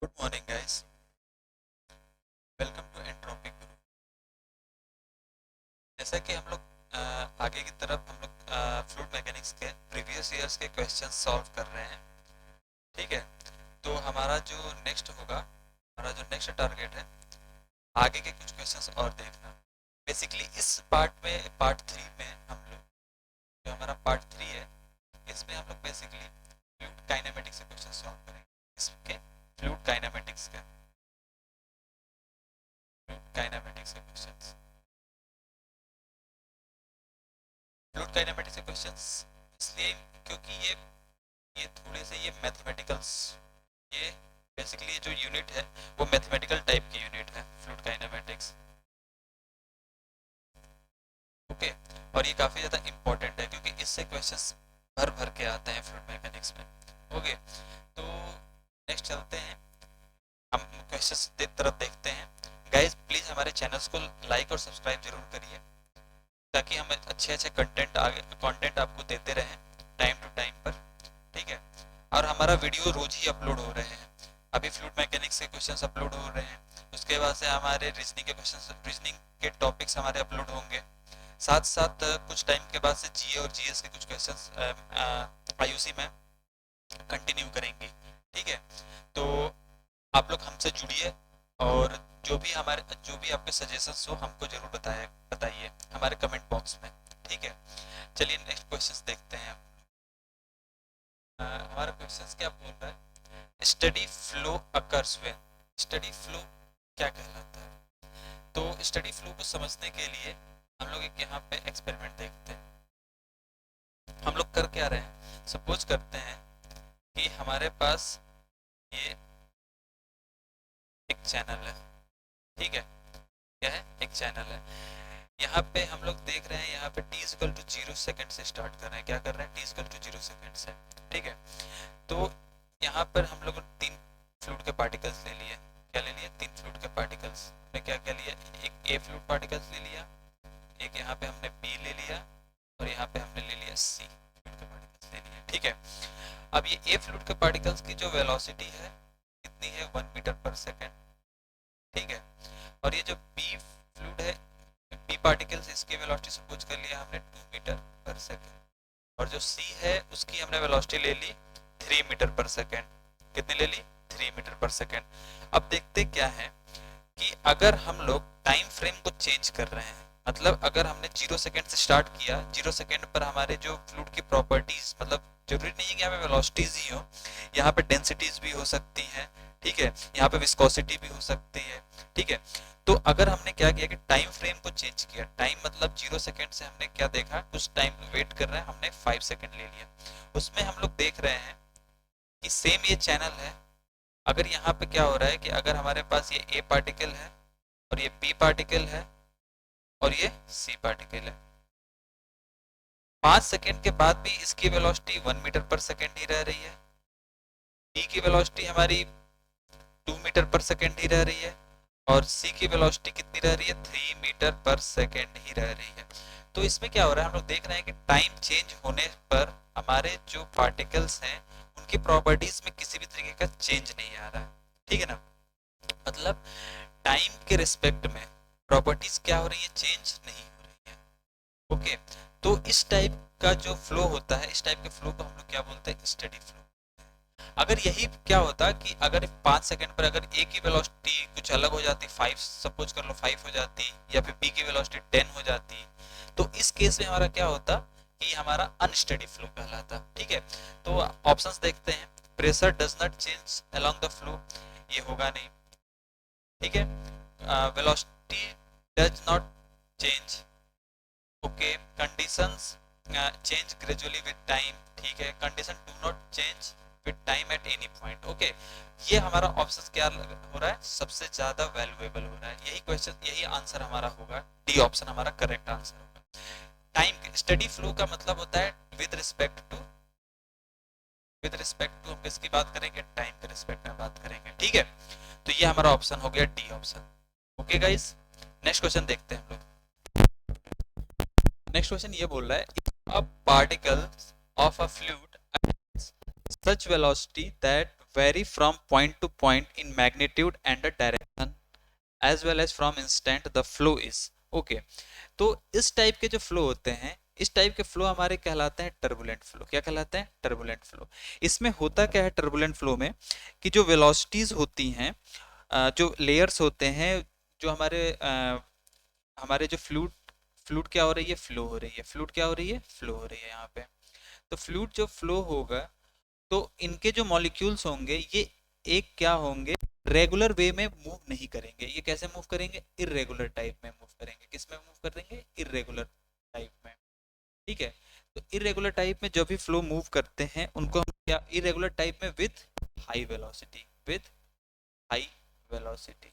Good morning guys. Welcome to Entropic Guru. जैसा कि हम लोग आगे की तरफ हम लोग फ्लूइड मैकेनिक्स के प्रीवियस ईयर्स के क्वेश्चंस सॉल्व कर रहे हैं। ठीक है, तो हमारा जो नेक्स्ट होगा, हमारा जो नेक्स्ट टारगेट है, आगे के कुछ क्वेश्चंस और देखना। बेसिकली इस पार्ट में, पार्ट 3 में हम लोग, जो हमारा पार्ट 3 है, इसमें हम लोग बेसिकली फ्लूइड काइनेमेटिक्स के क्वेश्चन सॉल्व करेंगे। इसके फ्लूइड काइनेमेटिक्स के क्वेश्चंस, फ्लूइड काइनेमेटिक्स के क्वेश्चंस इसलिए क्योंकि ये थोड़े से ये मैथमेटिकल्स, ये बेसिकली जो यूनिट है वो मैथमेटिकल टाइप की यूनिट है, फ्लूइड काइनेमेटिक्स। ओके, और ये काफ़ी ज़्यादा इंपॉर्टेंट है क्योंकि इससे क्वेश्चंस भर भर के आते हैं फ्लूइड मैकेनिक्स में। ओके, तो नेक्स्ट चलते हैं, हम क्वेश्चंस तरफ देखते हैं। गाइस प्लीज़ हमारे चैनल्स को लाइक और सब्सक्राइब जरूर करिए ताकि हम अच्छे अच्छे कंटेंट आपको देते रहें टाइम टू टाइम पर। ठीक है, और हमारा वीडियो रोज ही अपलोड हो रहे हैं। अभी फ्लूइड मैकेनिक्स के क्वेश्चंस अपलोड हो रहे हैं, उसके बाद से हमारे रीजनिंग के क्वेश्चंस, रीजनिंग के टॉपिक्स हमारे अपलोड होंगे। साथ साथ कुछ टाइम के बाद से जीए और जीएस के कुछ क्वेश्चंस आईयूसी में कंटिन्यू करेंगे। ठीक है, तो आप लोग हमसे जुड़िए और जो भी आपके सजेशंस हो हमको जरूर बताइए हमारे कमेंट बॉक्स में। ठीक है, चलिए नेक्स्ट क्वेश्चंस देखते हैं। हमारा क्वेश्चंस क्या बोल रहा है, steady flow occurs when. Steady flow क्या कहलाता है? तो स्टडी फ्लो को समझने के लिए हम लोग एक यहाँ पे एक्सपेरिमेंट देखते हैं। हम लोग कर क्या रहे हैं, सपोज करते हैं कि हमारे पास ये एक चैनल है। ठीक है, क्या है, एक चैनल है। यहाँ पे हम लोग देख रहे हैं, यहाँ पे t इक्वल टू 0 सेकेंड से स्टार्ट कर रहे हैं। क्या कर रहे हैं, t इक्वल टू 0 सेकेंड से। ठीक है, तो यहाँ पर हम लोग 3 फ्लूइड के पार्टिकल्स ले लिए। क्या ले लिए, 3 फ्लूइड के पार्टिकल्स। हमने क्या क्या लिया, एक ए फ्लूइड पार्टिकल्स ले लिया, एक यहाँ पे हमने बी ले लिया, और यहाँ पे हमने ले लिया सी फ्लूइड के पार्टिकल्स ले लिए। ठीक है, अब ये ए फ्लूइड के पार्टिकल्स की जो वेलोसिटी है कितनी है, 1 मीटर पर सेकेंड। ठीक है, और ये जो बी फ्लूइड है, बी पार्टिकल्स, इसकी वेलोसिटी सपोज कर लिया हमने 2 मीटर पर सेकेंड, और जो सी है उसकी हमने वेलोसिटी ले ली 3 मीटर पर सेकेंड। कितनी ले ली, 3 मीटर पर सेकेंड। अब देखते क्या है कि अगर हम लोग टाइम फ्रेम को चेंज कर रहे हैं, मतलब अगर हमने 0 सेकेंड से स्टार्ट किया, 0 सेकेंड पर हमारे जो फ्लूइड की प्रॉपर्टीज, मतलब जरूरी नहीं है कि यहाँ पे वेलोसिटीज ही हो, यहाँ पे डेंसिटीज भी हो सकती हैं। ठीक है, यहाँ पे विस्कोसिटी भी हो सकती है। ठीक है, तो अगर हमने क्या किया कि टाइम फ्रेम को चेंज किया, टाइम मतलब 0 सेकेंड से हमने क्या देखा, कुछ टाइम वेट कर रहे हैं, हमने 5 सेकेंड ले लिया। उसमें हम लोग देख रहे हैं कि सेम ये चैनल है। अगर यहाँ पे क्या हो रहा है कि अगर हमारे पास ये ए पार्टिकल है और ये बी पार्टिकल है और ये सी पार्टिकल है, 5 सेकेंड के बाद भी इसकी वेलोसिटी 1 मीटर पर सेकेंड ही रह रही है, बी की वेलोसिटी हमारी 2 मीटर पर सेकेंड ही रह रही है, और सी की वेलोसिटी कितनी रह रही है, 3 मीटर पर सेकेंड ही रह रही है। तो इसमें क्या हो रहा है, हम लोग देख रहे हैं कि टाइम चेंज होने पर हमारे जो पार्टिकल्स हैं उनकी प्रॉपर्टीज में किसी भी तरीके का चेंज नहीं आ रहा है। ठीक है ना, मतलब टाइम के रिस्पेक्ट में प्रॉपर्टीज क्या हो रही है, चेंज नहीं हो रही है। ओके, तो इस टाइप का जो फ्लो होता है, इस टाइप के फ्लो को हम लोग क्या बोलते हैं, स्टेडी फ्लो। अगर यही क्या होता कि अगर 5 सेकंड पर अगर ए की वेलोसिटी कुछ अलग हो जाती, 5 सपोज कर लो 5 हो जाती, या फिर बी की वेलोसिटी 10 हो जाती, तो इस केस में हमारा क्या होता कि हमारा अनस्टेडी फ्लो कहलाता। ठीक है, तो ऑप्शंस देखते हैं। Pressure does not change along the flow, ये होगा नहीं। ठीक है, velocity does not change. Okay, conditions change gradually with time. ठीक है, condition do not change with time at any point. Okay, ये हमारा ऑप्शन क्या हो रहा है, सबसे ज्यादा वैल्यूएबल हो रहा है। यही क्वेश्चन, यही आंसर हमारा होगा, डी ऑप्शन हमारा करेक्ट आंसर होगा। टाइम स्टडी फ्लो का मतलब होता है विद रिस्पेक्ट टू हम किसकी बात करेंगे, टाइम के रिस्पेक्ट में बात करेंगे। ठीक है, तो ये हमारा ऑप्शन हो गया D option. Okay guys, next question देखते हैं हम लोग। नेक्स्ट क्वेश्चन ये बोल रहा है, a particle of a fluid such velocity that vary from point to point in magnitude and the direction as well as from instant the flow is okay. तो इस टाइप के जो फ्लो होते हैं, इस टाइप के फ्लो हमारे कहलाते हैं टर्बुलेंट फ्लो। क्या कहलाते हैं? Turbulent flow. इसमें होता क्या है टर्बुलेंट फ्लो में, कि जो वेलोसिटीज होती हैं, जो लेयर्स होते हैं, जो हमारे जो फ्लूड फ्लूड क्या हो रही है? फ्लो हो रही है। फ्लूड क्या हो रही है? फ्लो हो रही है यहाँ पे। तो फ्लूड जो फ्लो होगा, तो इनके जो मॉलिक्यूल्स होंगे ये एक क्या होंगे, रेगुलर वे में मूव नहीं करेंगे। ये कैसे मूव करेंगे? इरेगुलर टाइप में मूव करेंगे। किस में मूव करेंगे? इरेगुलर टाइप में। ठीक है। तो इरेगुलर टाइप में जो भी फ्लो मूव करते हैं उनको हम क्या, इरेगुलर टाइप में with high velocity, with high velocity.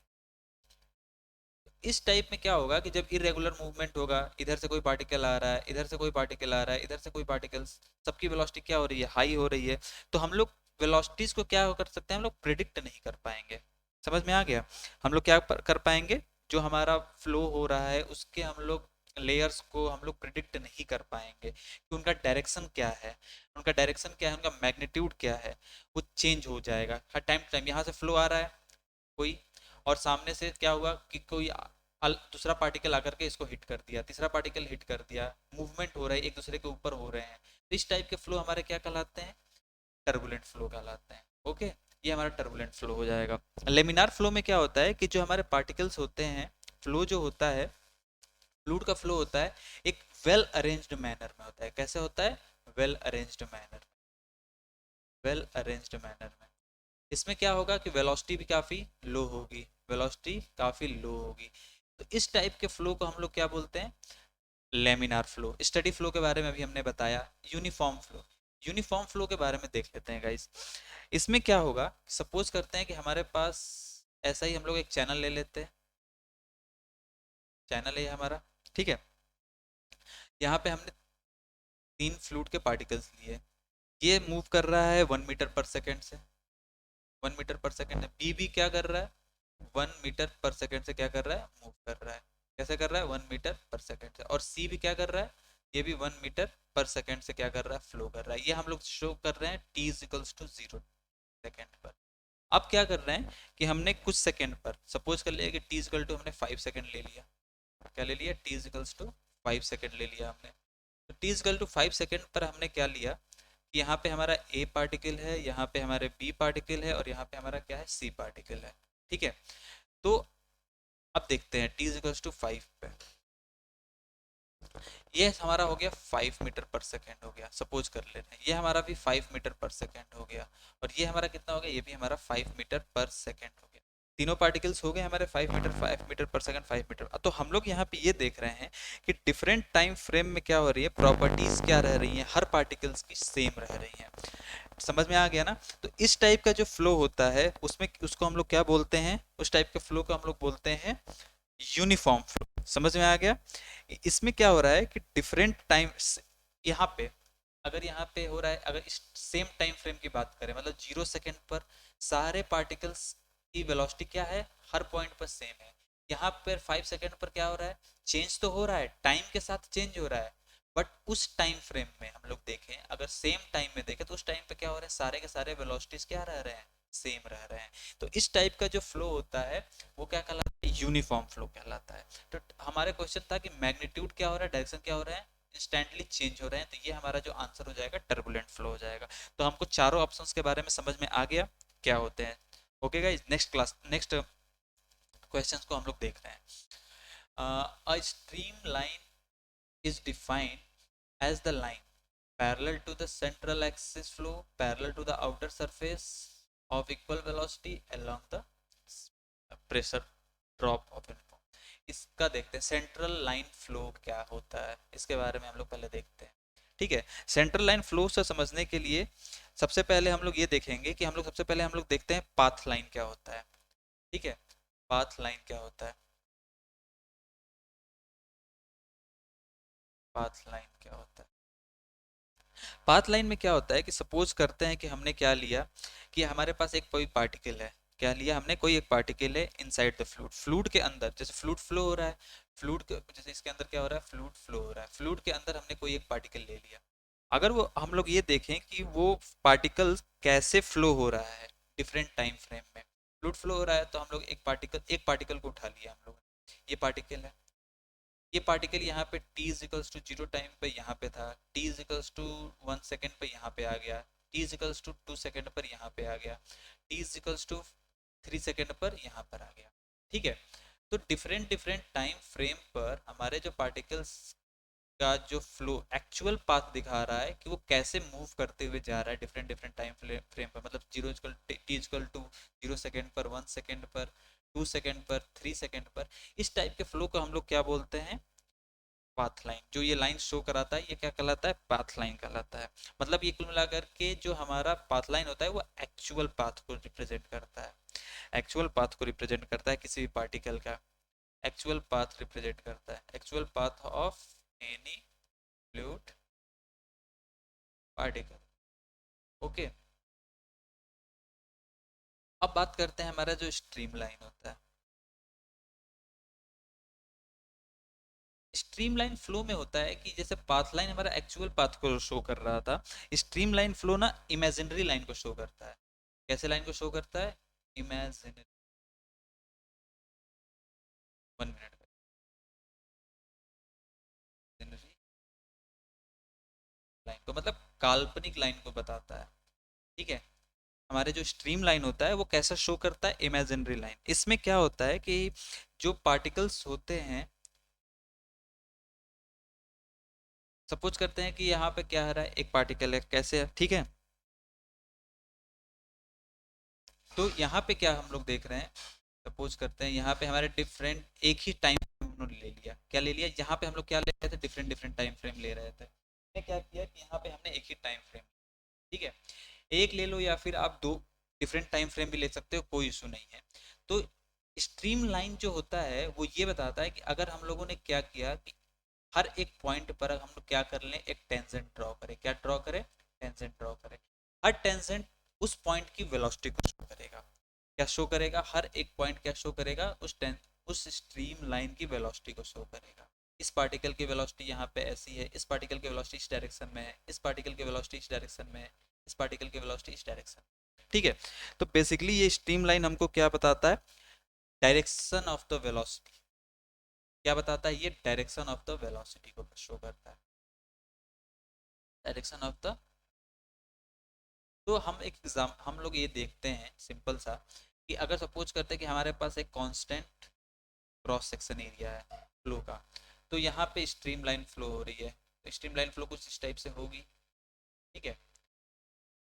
इस टाइप में क्या होगा कि जब इरेगुलर मूवमेंट होगा, इधर से कोई पार्टिकल आ रहा है, इधर से कोई पार्टिकल आ रहा है, इधर से कोई पार्टिकल, सबकी वेलोसिटी क्या हो रही है? हाई हो रही है। तो हम लोग वेलोसिटीज को क्या कर सकते हैं? हम लोग प्रिडिक्ट नहीं कर पाएंगे। समझ में आ गया? हम लोग क्या कर पाएंगे? जो हमारा फ्लो हो रहा है उसके हम लोग लेयर्स को हम लोग प्रिडिक्ट नहीं कर पाएंगे कि उनका डायरेक्शन क्या है, उनका डायरेक्शन क्या है, उनका मैग्नीट्यूड क्या है। वो चेंज हो जाएगा हर टाइम टू टाइम। यहाँ से फ्लो आ रहा है कोई, और सामने से क्या हुआ कि कोई दूसरा पार्टिकल आकर के इसको हिट कर दिया, तीसरा पार्टिकल हिट कर दिया, मूवमेंट हो रहा है, एक दूसरे के ऊपर हो रहे हैं। तो इस टाइप के फ्लो हमारे क्या कहलाते हैं? टर्बुलेंट फ्लो कहलाते हैं। ओके, ये हमारा टर्बुलेंट फ्लो हो जाएगा। लेमिनार फ्लो में क्या होता है कि जो हमारे पार्टिकल्स होते हैं, फ्लो जो होता है, फ्लूइड का फ्लो होता है एक वेल अरेंज्ड मैनर में होता है। कैसे होता है? Well arranged manner, well arranged manner में। इसमें क्या होगा कि वेलोसिटी भी काफ़ी लो होगी, वेलोसिटी काफ़ी लो होगी। तो इस टाइप के फ्लो को हम लोग क्या बोलते हैं? Laminar flow. स्टडी फ्लो के बारे में भी हमने बताया। यूनिफॉर्म फ्लो, यूनिफॉर्म फ्लो के बारे में देख लेते हैं गाइस। इसमें क्या होगा, सपोज करते हैं कि हमारे पास ऐसा ही हम लोग एक चैनल ले लेते हैं, चैनल है हमारा, ठीक है। यहाँ पे हमने 3 फ्लूइड के पार्टिकल्स लिए, ये मूव कर रहा है 1 मीटर पर सेकेंड से, 1 मीटर पर सेकेंड है। बी भी क्या कर रहा है? 1 मीटर पर सेकेंड से क्या कर रहा है? मूव कर रहा है। कैसे कर रहा है? 1 मीटर पर सेकेंड से। और सी भी क्या कर रहा है? ये भी 1 मीटर पर सेकेंड से क्या कर रहा है? फ्लो कर रहा है। ये हम लोग शो कर रहे हैं t इजिकल्स टू 0 सेकेंड पर। अब क्या कर रहे हैं कि हमने कुछ सेकेंड पर, सपोज कर लिया कि t इजिकल टू हमने 5 सेकेंड ले लिया। क्या ले लिया? t इजिकल्स टू 5 सेकेंड ले लिया हमने। तो t इजिकल टू 5 सेकेंड पर हमने क्या लिया, यहाँ पे हमारा ए पार्टिकल है, यहाँ पे हमारे बी पार्टिकल है, और यहाँ पे हमारा क्या है? सी पार्टिकल है। ठीक है। तो अब देखते हैं t इजिकल्स टू 5 पे, ये हमारा हो गया 5 मीटर पर सेकेंड हो गया, सपोज कर लेते हैं। ये हमारा भी 5 मीटर पर सेकेंड हो गया, और ये हमारा कितना हो गया? ये भी हमारा 5 मीटर पर सेकेंड हो गया। तीनों पार्टिकल्स हो गए हमारे 5 metre, 5 metre per second, 5 metre. तो हम लोग यहाँ पे ये देख रहे हैं कि डिफरेंट टाइम फ्रेम में क्या हो रही है, प्रॉपर्टीज क्या रह रही हैं, हर पार्टिकल्स की सेम रह रही हैं। समझ में आ गया ना? तो इस टाइप का जो फ्लो होता है उसमें, उसको हम लोग क्या बोलते हैं? उस टाइप के फ्लो को हम लोग बोलते हैं यूनिफॉर्म फ्लो। समझ में आ गया? इसमें क्या हो रहा है कि डिफरेंट टाइम, यहाँ पे अगर यहाँ पे हो रहा है, अगर इस सेम टाइम फ्रेम की बात करें, मतलब 0 सेकेंड पर सारे पार्टिकल्स की वेलोसिटी क्या है? हर पॉइंट पर सेम है। यहाँ पर 5 सेकेंड पर क्या हो रहा है? चेंज तो हो रहा है, टाइम के साथ चेंज हो रहा है, बट उस टाइम फ्रेम में हम लोग देखें, अगर सेम टाइम में देखें, तो उस टाइम पे क्या हो रहा है? सारे के सारे वेलोसिटीज क्या रह रहे हैं? सेम रह रहे हैं। तो इस टाइप का जो फ्लो होता है वो क्या कहलाता है? यूनिफॉर्म फ्लो कहलाता है। तो हमारे क्वेश्चन था कि मैग्नीट्यूड क्या हो रहा है, डायरेक्शन क्या हो रहा है, इंस्टेंटली चेंज हो रहे हैं। तो ये हमारा जो आंसर हो जाएगा टर्बुलेंट फ्लो हो जाएगा। तो हमको चारों ऑप्शंस के बारे में समझ में आ गया क्या होते हैं। Okay guys, next class, next questions को हम लोग देख रहे हैं। अ stream line is defined as the line parallel to the central axis flow parallel to the outer surface of equal velocity along the pressure drop of uniform। इसका देखते हैं central line flow क्या होता है, इसके बारे में हम लोग पहले देखते हैं। ठीक है। सेंट्रल लाइन फ्लो से समझने के लिए सबसे पहले हम लोग ये देखेंगे कि हम लोग सबसे पहले हम लोग देखते हैं पाथ लाइन क्या होता है। ठीक है, पाथ लाइन क्या होता है, पाथ लाइन क्या होता है। पाथ लाइन में क्या होता है कि सपोज करते हैं कि हमने क्या लिया कि हमारे पास एक कोई पार्टिकल है, क्या लिया हमने? कोई एक पार्टिकल है इनसाइड द फ्लूइड, फ्लूइड के अंदर, जैसे फ्लूइड फ्लो हो रहा है, फ्लूइड के जैसे इसके अंदर क्या हो रहा है? फ्लूइड फ्लो हो रहा है। फ्लूइड के अंदर हमने कोई एक पार्टिकल ले लिया। अगर वो हम लोग ये देखें कि वो पार्टिकल कैसे फ्लो हो रहा है, डिफरेंट टाइम फ्रेम में। फ्लूइड फ्लो हो रहा है तो हम लोग एक पार्टिकल को उठा लिया हम लोग, ये पार्टिकल है, ये पार्टिकल यहाँ पे t इजिकल्स टू 0 टाइम पे यहाँ पे था, t इजिकल्स टू 1 सेकेंड पे यहाँ पे आ गया, t इजिकल्स टू 2 सेकेंड पर यहाँ पे आ गया, t इजिकल्स टू 3 सेकेंड पर यहाँ पर आ गया। ठीक है, तो डिफरेंट डिफरेंट टाइम फ्रेम पर हमारे जो पार्टिकल्स का जो फ्लो एक्चुअल पाथ दिखा रहा है कि वो कैसे मूव करते हुए जा रहा है डिफरेंट डिफरेंट टाइम फ्रेम पर, मतलब zero equal t equal to 0 second पर, 1 सेकेंड पर, 2 सेकेंड पर, 3 सेकेंड पर। इस टाइप के फ्लो को हम लोग क्या बोलते हैं, पाथ लाइन। जो ये लाइन शो कराता है ये क्या कहलाता है, पाथ लाइन कहलाता है। मतलब ये कुल मिलाकर के जो हमारा पाथ लाइन होता है वो एक्चुअल पाथ को रिप्रेजेंट करता है, एक्चुअल पाथ को रिप्रेजेंट करता है किसी भी पार्टिकल का, एक्चुअल पाथ रिप्रेजेंट करता है, actual path of any fluid particle. Okay, अब बात करते हैं हमारा जो स्ट्रीम लाइन होता है। स्ट्रीमलाइन फ्लो में होता है कि जैसे पाथ लाइन हमारा एक्चुअल पाथ को शो कर रहा था, स्ट्रीमलाइन फ्लो ना इमेजिनरी लाइन को शो करता है। कैसे लाइन को शो करता है, इमेजिनरी, 1 मिनट, इमेजिनरी लाइन को मतलब काल्पनिक लाइन को बताता है। ठीक है, हमारे जो स्ट्रीम लाइन होता है वो कैसा शो करता है, इमेजिनरी लाइन। इसमें क्या होता है कि जो पार्टिकल्स होते हैं, सपोज करते हैं कि यहाँ पे क्या आ रहा है, एक पार्टिकल है, कैसे है, ठीक है, तो यहाँ पे क्या हम लोग देख रहे हैं, सपोज करते हैं यहाँ पे हमारे डिफरेंट एक ही टाइम उन्होंने ले लिया, क्या ले लिया, यहाँ पे हम लोग क्या ले रहे थे, डिफरेंट डिफरेंट टाइम फ्रेम ले रहे थे। हमने क्या किया कि यहाँ पे हमने एक ही टाइम फ्रेम, ठीक है, एक ले लो या फिर आप दो डिफरेंट टाइम फ्रेम भी ले सकते हो, कोई इशू नहीं है। तो स्ट्रीम लाइन जो होता है वो ये बताता है कि अगर हम लोगों ने क्या किया कि हर एक पॉइंट पर हम लोग क्या कर लें, एक टेंजेंट ड्रॉ करें, क्या ड्रॉ करें, टेंजेंट ड्रॉ करें। हर टेंजेंट उस पॉइंट की वेलोसिटी को शो करेगा, क्या शो करेगा, हर एक पॉइंट क्या शो करेगा, उस स्ट्रीम लाइन की वेलोसिटी को शो करेगा। इस पार्टिकल की वेलोसिटी यहाँ पे ऐसी है, इस पार्टिकल की वेलोसिटी इस डायरेक्शन में है, इस पार्टिकल की वेलोसिटी इस डायरेक्शन में है, इस पार्टिकल की वेलोसिटी इस डायरेक्शन। ठीक है, तो बेसिकली ये स्ट्रीम लाइन हमको क्या बताता है, डायरेक्शन ऑफ द वेलोसिटी। क्या बताता है ये, डायरेक्शन ऑफ द वेलोसिटी को शो करता है, डायरेक्शन ऑफ द। तो हम एक एग्जाम हम लोग ये देखते हैं सिंपल सा कि अगर सपोज करते हैं कि हमारे पास एक कांस्टेंट क्रॉस सेक्शन एरिया है फ्लो का, तो यहाँ पे स्ट्रीम लाइन फ्लो हो रही है, तो स्ट्रीम लाइन फ्लो कुछ इस टाइप से होगी। ठीक है,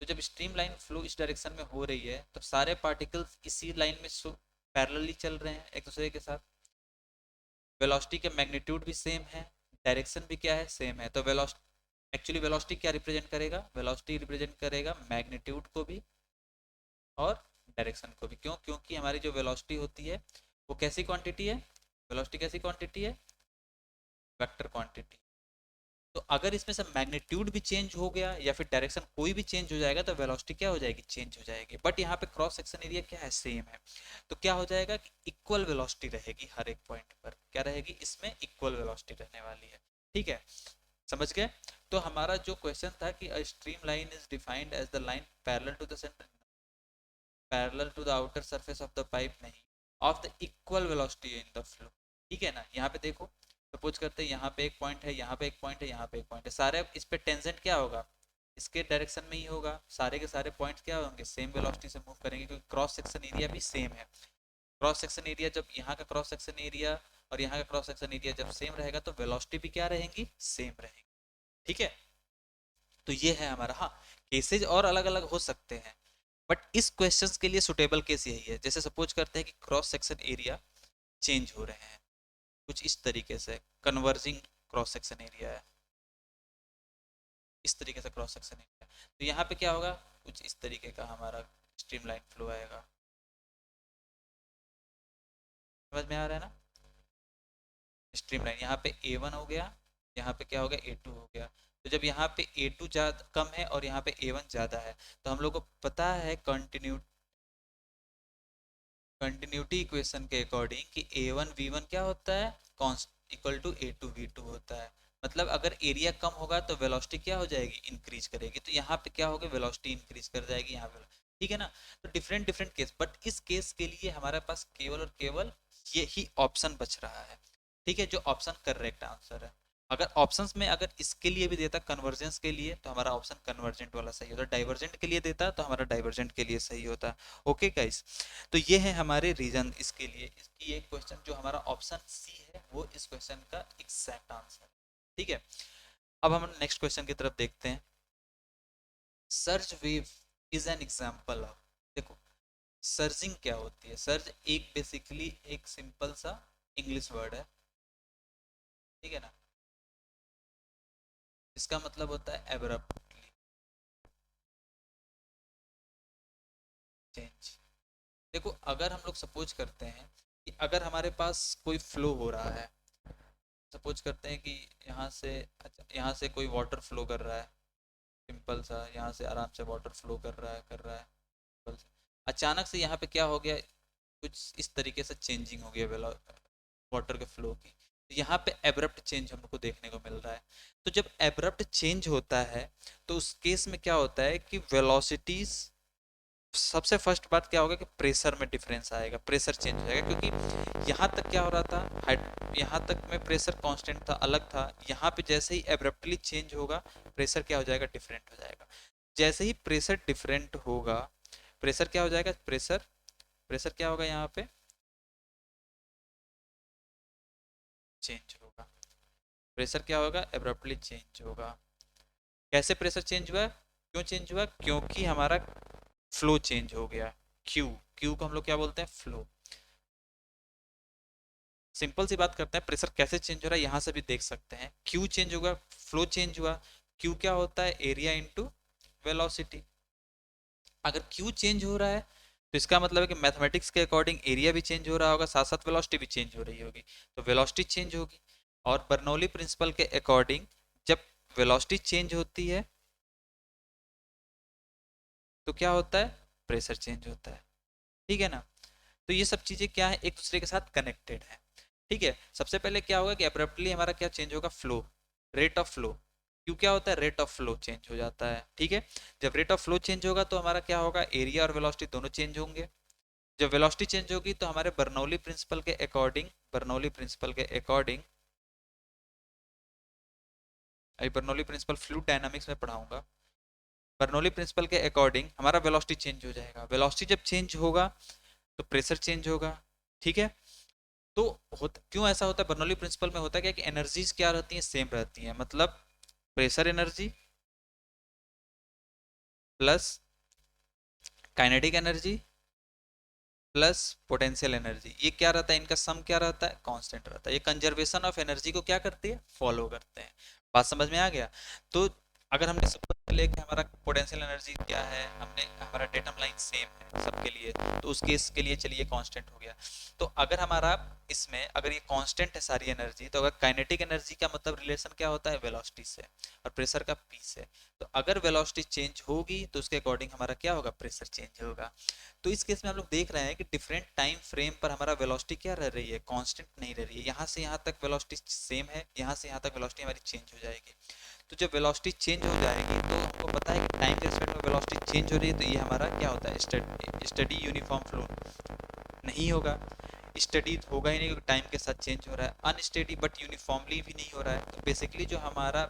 तो जब स्ट्रीम लाइन फ्लो इस डायरेक्शन में हो रही है तो सारे पार्टिकल्स इसी लाइन में पैरेलली चल रहे हैं एक दूसरे के साथ, वेलोसिटी के मैग्नीट्यूड भी सेम है, डायरेक्शन भी क्या है, सेम है। तो वेलोसिटी एक्चुअली वेलोसिटी क्या रिप्रेजेंट करेगा, वेलोसिटी रिप्रेजेंट करेगा मैग्नीट्यूड को भी और डायरेक्शन को भी। क्यों, क्योंकि हमारी जो वेलोसिटी होती है वो कैसी क्वांटिटी है, वेलोसिटी कैसी क्वांटिटी है, वेक्टर क्वांटिटी। तो अगर इसमें से मैग्नीट्यूड भी चेंज हो गया या फिर डायरेक्शन कोई भी चेंज हो जाएगा तो वेलोसिटी क्या हो जाएगी, चेंज हो जाएगी। बट यहाँ पे क्रॉस सेक्शन एरिया क्या है, सेम है। तो क्या हो जाएगा कि इक्वल वेलोसिटी रहेगी हर एक पॉइंट पर, क्या रहेगी, इसमें इक्वल वेलोसिटी रहने वाली है। ठीक है, समझ गए। तो हमारा जो क्वेश्चन था कि a stream line is defined as the line parallel to the centre, parallel to the outer surface of the pipe, नहीं, of the equal velocity in the flow. ठीक है ना, यहाँ पे देखो, सपोज करते हैं यहाँ पे एक पॉइंट है, यहाँ पे एक पॉइंट है, यहाँ पे एक पॉइंट है, सारे इस पे टेंजेंट क्या होगा, इसके डायरेक्शन में ही होगा, सारे के सारे पॉइंट्स क्या होंगे, सेम वेलोसिटी से मूव करेंगे, क्योंकि क्रॉस सेक्शन एरिया भी सेम है। क्रॉस सेक्शन एरिया जब यहाँ का क्रॉस सेक्शन एरिया और यहाँ का क्रॉस सेक्शन एरिया जब सेम रहेगा तो वेलोसिटी भी क्या रहेंगी, सेम रहेंगी। ठीक है, तो ये है हमारा, हाँ केसेज और अलग अलग हो सकते हैं, बट इस क्वेश्चंस के लिए सुटेबल केस यही है। जैसे सपोज करते हैं कि क्रॉस सेक्शन एरिया चेंज हो रहे हैं कुछ इस तरीके से, कन्वर्जिंग क्रॉस सेक्शन एरिया है, इस तरीके से क्रॉस सेक्शन एरिया, तो यहाँ पे क्या होगा, कुछ इस तरीके का हमारा स्ट्रीमलाइन फ्लो आएगा। समझ में आ रहा है ना, स्ट्रीमलाइन यहाँ पे A1 हो गया, यहाँ पे क्या हो गया, A2 हो गया। तो जब यहाँ पे A2 ज्यादा कम है और यहाँ पे A1 ज्यादा है तो हम लोग को पता है कंटिन्यूटी इक्वेशन के अकॉर्डिंग कि A1 V1 क्या होता है, const equal to A2 V2 होता है। मतलब अगर एरिया कम होगा तो वेलोसिटी क्या हो जाएगी, इंक्रीज करेगी। तो यहाँ पे क्या होगा, वेलोसिटी इंक्रीज कर जाएगी यहाँ पे। ठीक है ना। तो डिफरेंट डिफरेंट केस, बट इस केस के लिए हमारे पास केवल और केवल ये ही ऑप्शन बच रहा है, ठीक है, जो ऑप्शन करेक्ट आंसर है। अगर ऑप्शंस में अगर इसके लिए भी देता कन्वर्जेंस के लिए तो हमारा ऑप्शन कन्वर्जेंट वाला सही होता, डाइवर्जेंट के लिए देता तो हमारा डाइवर्जेंट के लिए सही होता। ओके गाइस, तो ये है हमारे रीजन इसके लिए, इसकी एक क्वेश्चन जो हमारा ऑप्शन सी है वो इस क्वेश्चन का एग्जैक्ट आंसर है, ठीक है। अब हम नेक्स्ट क्वेश्चन की तरफ देखते हैं। Surge wave is an example of, देखो सर्जिंग क्या होती है, सर्ज एक बेसिकली एक सिंपल सा इंग्लिश वर्ड है, ठीक है ना, इसका मतलब होता है एब्रप्टली चेंज। देखो अगर हम लोग सपोज करते हैं कि अगर हमारे पास कोई फ्लो हो रहा है, सपोज करते हैं कि यहाँ से, अच्छा यहाँ से कोई वाटर फ्लो कर रहा है, सिंपल सा यहाँ से आराम से वाटर फ्लो कर रहा है सिंपल सा। अचानक से यहाँ पे क्या हो गया, कुछ इस तरीके से चेंजिंग हो गया वाटर के फ्लो की, तो यहाँ पे एब्रप्ट चेंज हमको देखने को मिल रहा है। तो जब एब्रप्ट चेंज होता है तो उस केस में क्या होता है कि वेलोसिटीज, सबसे फर्स्ट बात क्या होगा कि प्रेशर में डिफरेंस आएगा, प्रेशर चेंज हो जाएगा, क्योंकि यहाँ तक क्या हो रहा था, यहाँ तक में प्रेशर कांस्टेंट था, अलग था, यहाँ पे जैसे ही एब्रप्टली चेंज होगा प्रेशर क्या हो जाएगा, डिफरेंट हो जाएगा। जैसे ही प्रेशर डिफरेंट होगा, प्रेशर क्या हो जाएगा, प्रेशर प्रेशर क्या होगा, यहाँ पे चेंज होगा, प्रेशर क्या होगा, एब्रप्टली चेंज होगा। कैसे प्रेशर चेंज हुआ, क्यों चेंज हुआ, क्योंकि हमारा फ्लो चेंज हो गया, क्यू, क्यू को हम लोग क्या बोलते हैं, फ्लो। सिंपल सी बात करते हैं, प्रेशर कैसे चेंज हो रहा है यहाँ से भी देख सकते हैं, क्यू चेंज होगा, फ्लो चेंज हुआ। क्यू क्या होता है, एरिया इनटू वेलोसिटी। अगर क्यू चेंज हो रहा है तो इसका मतलब है कि मैथमेटिक्स के अकॉर्डिंग एरिया भी चेंज हो रहा होगा, साथ साथ वेलोसिटी भी चेंज हो रही होगी, तो वेलोसिटी चेंज होगी। और बर्नौली प्रिंसिपल के अकॉर्डिंग जब वेलोसिटी चेंज होती है तो क्या होता है, प्रेशर चेंज होता है, ठीक है ना। तो ये सब चीजें क्या है, एक दूसरे के साथ कनेक्टेड है, ठीक है। सबसे पहले क्या होगा कि अब्रप्टली हमारा क्या चेंज होगा, फ्लो, रेट ऑफ फ्लो। क्यों क्या होता है, रेट ऑफ फ्लो चेंज हो जाता है, ठीक है। जब रेट ऑफ फ्लो चेंज होगा तो हमारा क्या होगा, एरिया और वेलोसिटी दोनों चेंज होंगे। जब वेलोसिटी चेंज होगी तो हमारे बर्नौली प्रिंसिपल के अकॉर्डिंग, बर्नौली प्रिंसिपल के अकॉर्डिंग, अभी बर्नौली प्रिंसिपल फ्लूइड डायनामिक्स में पढ़ाऊंगा, बर्नौली प्रिंसिपल के अकॉर्डिंग हमारा वेलोसिटी चेंज हो जाएगा। वेलोसिटी जब चेंज होगा तो प्रेशर चेंज होगा, ठीक है। तो क्यों ऐसा होता है, बर्नौली प्रिंसिपल में होता है क्या कि एनर्जीज क्या रहती हैं, सेम रहती हैं, मतलब pressure energy plus kinetic energy plus potential energy, ये क्या रहता है, इनका सम क्या रहता है, कांस्टेंट रहता है। ये कंजर्वेशन ऑफ एनर्जी को क्या करती है, फॉलो करते हैं। बात समझ में आ गया। तो अगर हमने सपोज ले कि हमारा पोटेंशियल एनर्जी क्या है, हमने हमारा डेटम लाइन सेम है सबके लिए, तो उस केस के लिए चलिए कांस्टेंट हो गया। तो अगर हमारा इसमें अगर ये कांस्टेंट है सारी एनर्जी, तो अगर काइनेटिक एनर्जी का मतलब रिलेशन क्या होता है, वेलोसिटी से, और प्रेशर का पी से। तो अगर वेलोसिटी चेंज होगी तो उसके अकॉर्डिंग हमारा क्या होगा, प्रेशर चेंज होगा। तो इस केस में हम लोग देख रहे हैं कि डिफरेंट टाइम फ्रेम पर हमारा वेलोसिटी क्या रह रही है, कांस्टेंट नहीं रह रही है। यहाँ से यहाँ तक वेलोसिटी सेम है, यहाँ से यहाँ तक वेलोसिटी हमारी चेंज हो जाएगी। तो जब वेलोसिटी चेंज हो जाएगी तो हमको पता है कि टाइम के रिस्पेक्ट में वेलोसिटी चेंज हो रही है, तो ये हमारा क्या होता है, स्टडी यूनिफॉर्म फ्लो नहीं होगा, स्टडी होगा ही नहीं क्योंकि टाइम के साथ चेंज हो रहा है। अनस्टडी बट यूनिफॉर्मली भी नहीं हो रहा है। तो बेसिकली जो हमारा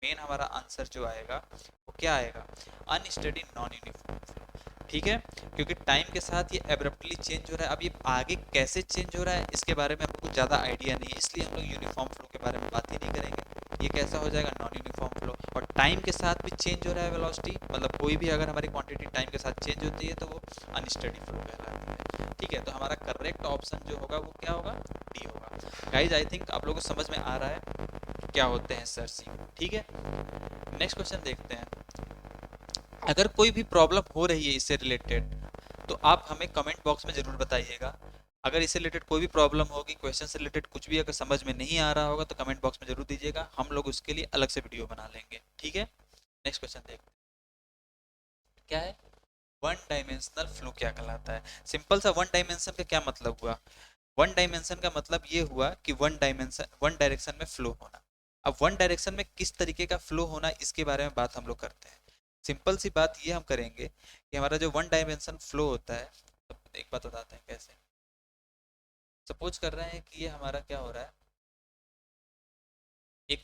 मेन हमारा आंसर जो आएगा वो क्या आएगा, अनस्टडी नॉन यूनिफॉर्म फ्लो, ठीक है। क्योंकि टाइम के साथ ये एब्रप्टली चेंज हो रहा है। अब ये आगे कैसे चेंज हो रहा है इसके बारे में हमको ज़्यादा आइडिया नहीं है, इसलिए हम लोग यूनिफॉर्म फ्लो के बारे में बात ही नहीं करेंगे। ये कैसा हो जाएगा, नॉन यूनिफॉर्म फ्लो। और टाइम के साथ भी चेंज हो रहा है वेलोसिटी, मतलब कोई भी अगर हमारी क्वांटिटी टाइम के साथ चेंज होती है तो वो अनस्टडी फ्लो कहलाती है, ठीक है। तो हमारा करेक्ट ऑप्शन जो होगा वो क्या होगा, डी होगा। गाइज आई थिंक आप लोगों को समझ में आ रहा है क्या होते हैं सर्सी, ठीक है। नेक्स्ट क्वेश्चन देखते हैं। अगर कोई भी प्रॉब्लम हो रही है इससे रिलेटेड तो आप हमें कमेंट बॉक्स में ज़रूर बताइएगा। अगर इससे रिलेटेड कोई भी प्रॉब्लम होगी, क्वेश्चन से रिलेटेड कुछ भी अगर समझ में नहीं आ रहा होगा तो कमेंट बॉक्स में जरूर दीजिएगा, हम लोग उसके लिए अलग से वीडियो बना लेंगे, ठीक है। नेक्स्ट क्वेश्चन देखते हैं क्या है, वन डायमेंशनल फ्लो क्या कहलाता है। सिंपल सा, वन डायमेंशन का क्या मतलब हुआ, वन डायमेंशन का मतलब ये हुआ कि वन डायमेंशन, वन डायरेक्शन में फ्लो होना। अब वन डायरेक्शन में किस तरीके का फ्लो होना इसके बारे में बात हम लोग करते हैं। सिंपल सी बात ये हम करेंगे कि हमारा जो वन डायमेंशन फ्लो होता है, तो एक बात बताते हैं कैसे। सपोज कर रहे हैं कि ये हमारा क्या हो रहा है, एक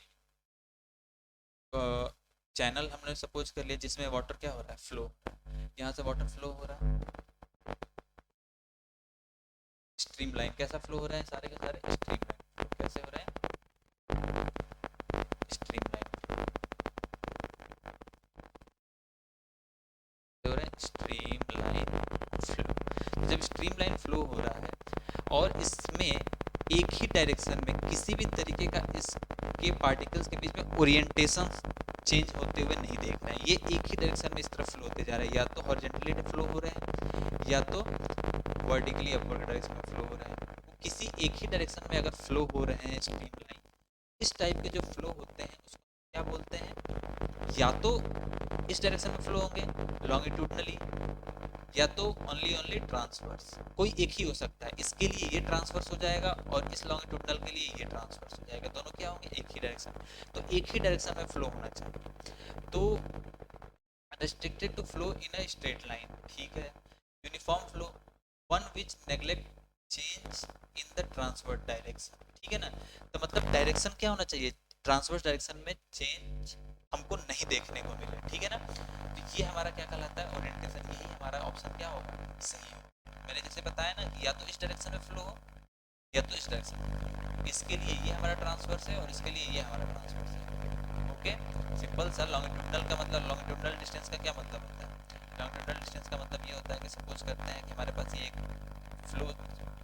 चैनल हमने सपोज कर लिया जिसमें वाटर क्या हो रहा है, फ्लो। यहाँ से वाटर फ्लो हो रहा है, स्ट्रीम लाइन कैसा फ्लो हो रहा है, सारे के सारे स्ट्रीम लाइन कैसे हो रहे हैं, स्ट्रीम लाइन हो रहा है, स्ट्रीम लाइन फ्लो। जब स्ट्रीम लाइन फ्लो हो रहा है और इसमें एक ही डायरेक्शन में किसी भी तरीके का इसके पार्टिकल्स के बीच में ओरिएंटेशन चेंज होते हुए नहीं देख रहे हैं, ये एक ही डायरेक्शन में इस तरफ फ्लो होते जा रहे हैं, या तो हॉरिजॉन्टली फ्लो हो रहे हैं या तो वर्टिकली अपवर्ड डायरेक्शन में फ्लो हो रहे हैं। वो किसी एक ही डायरेक्शन में अगर फ्लो हो रहे हैं स्ट्रीम लाइन, इस टाइप के जो फ्लो होते हैं उसको क्या बोलते हैं, या तो इस डायरेक्शन में फ्लो होंगे लॉन्गिट्यूडनली, या तो ओनली ओनली ट्रांसवर्स, कोई एक ही हो सकता है। इसके लिए ये ट्रांसवर्स हो जाएगा और इस लॉन्गिट्यूडनल के लिए ये ट्रांसवर्स हो जाएगा, दोनों क्या होंगे, एक ही डायरेक्शन। तो एक ही डायरेक्शन में फ्लो होना चाहिए। तो restricted to flow in a straight line, ठीक है। Uniform flow, one which neglect change in the transverse direction, ठीक है ना। तो मतलब डायरेक्शन क्या होना चाहिए, ट्रांसवर्स डायरेक्शन में चेंज हमको नहीं देखने को मिले, ठीक है ना। तो ये हमारा क्या कहलाता है, ओरिएंटेशन। यही हमारा ऑप्शन क्या होगा, सही होगा। मैंने जैसे बताया ना कि या तो इस डायरेक्शन में फ्लो हो या तो इस डायरेक्शन में, इसके लिए ये हमारा ट्रांसवर्स है और इसके लिए ये हमारा ट्रांसवर्स है। ओके, सिंपल सा। लॉन्गिट्यूडनल का मतलब, लॉन्गिट्यूडनल डिस्टेंस का क्या मतलब होता है, लॉन्गिट्यूडनल डिस्टेंस का मतलब ये होता है कि सपोज करते हैं कि हमारे पास ये एक फ्लो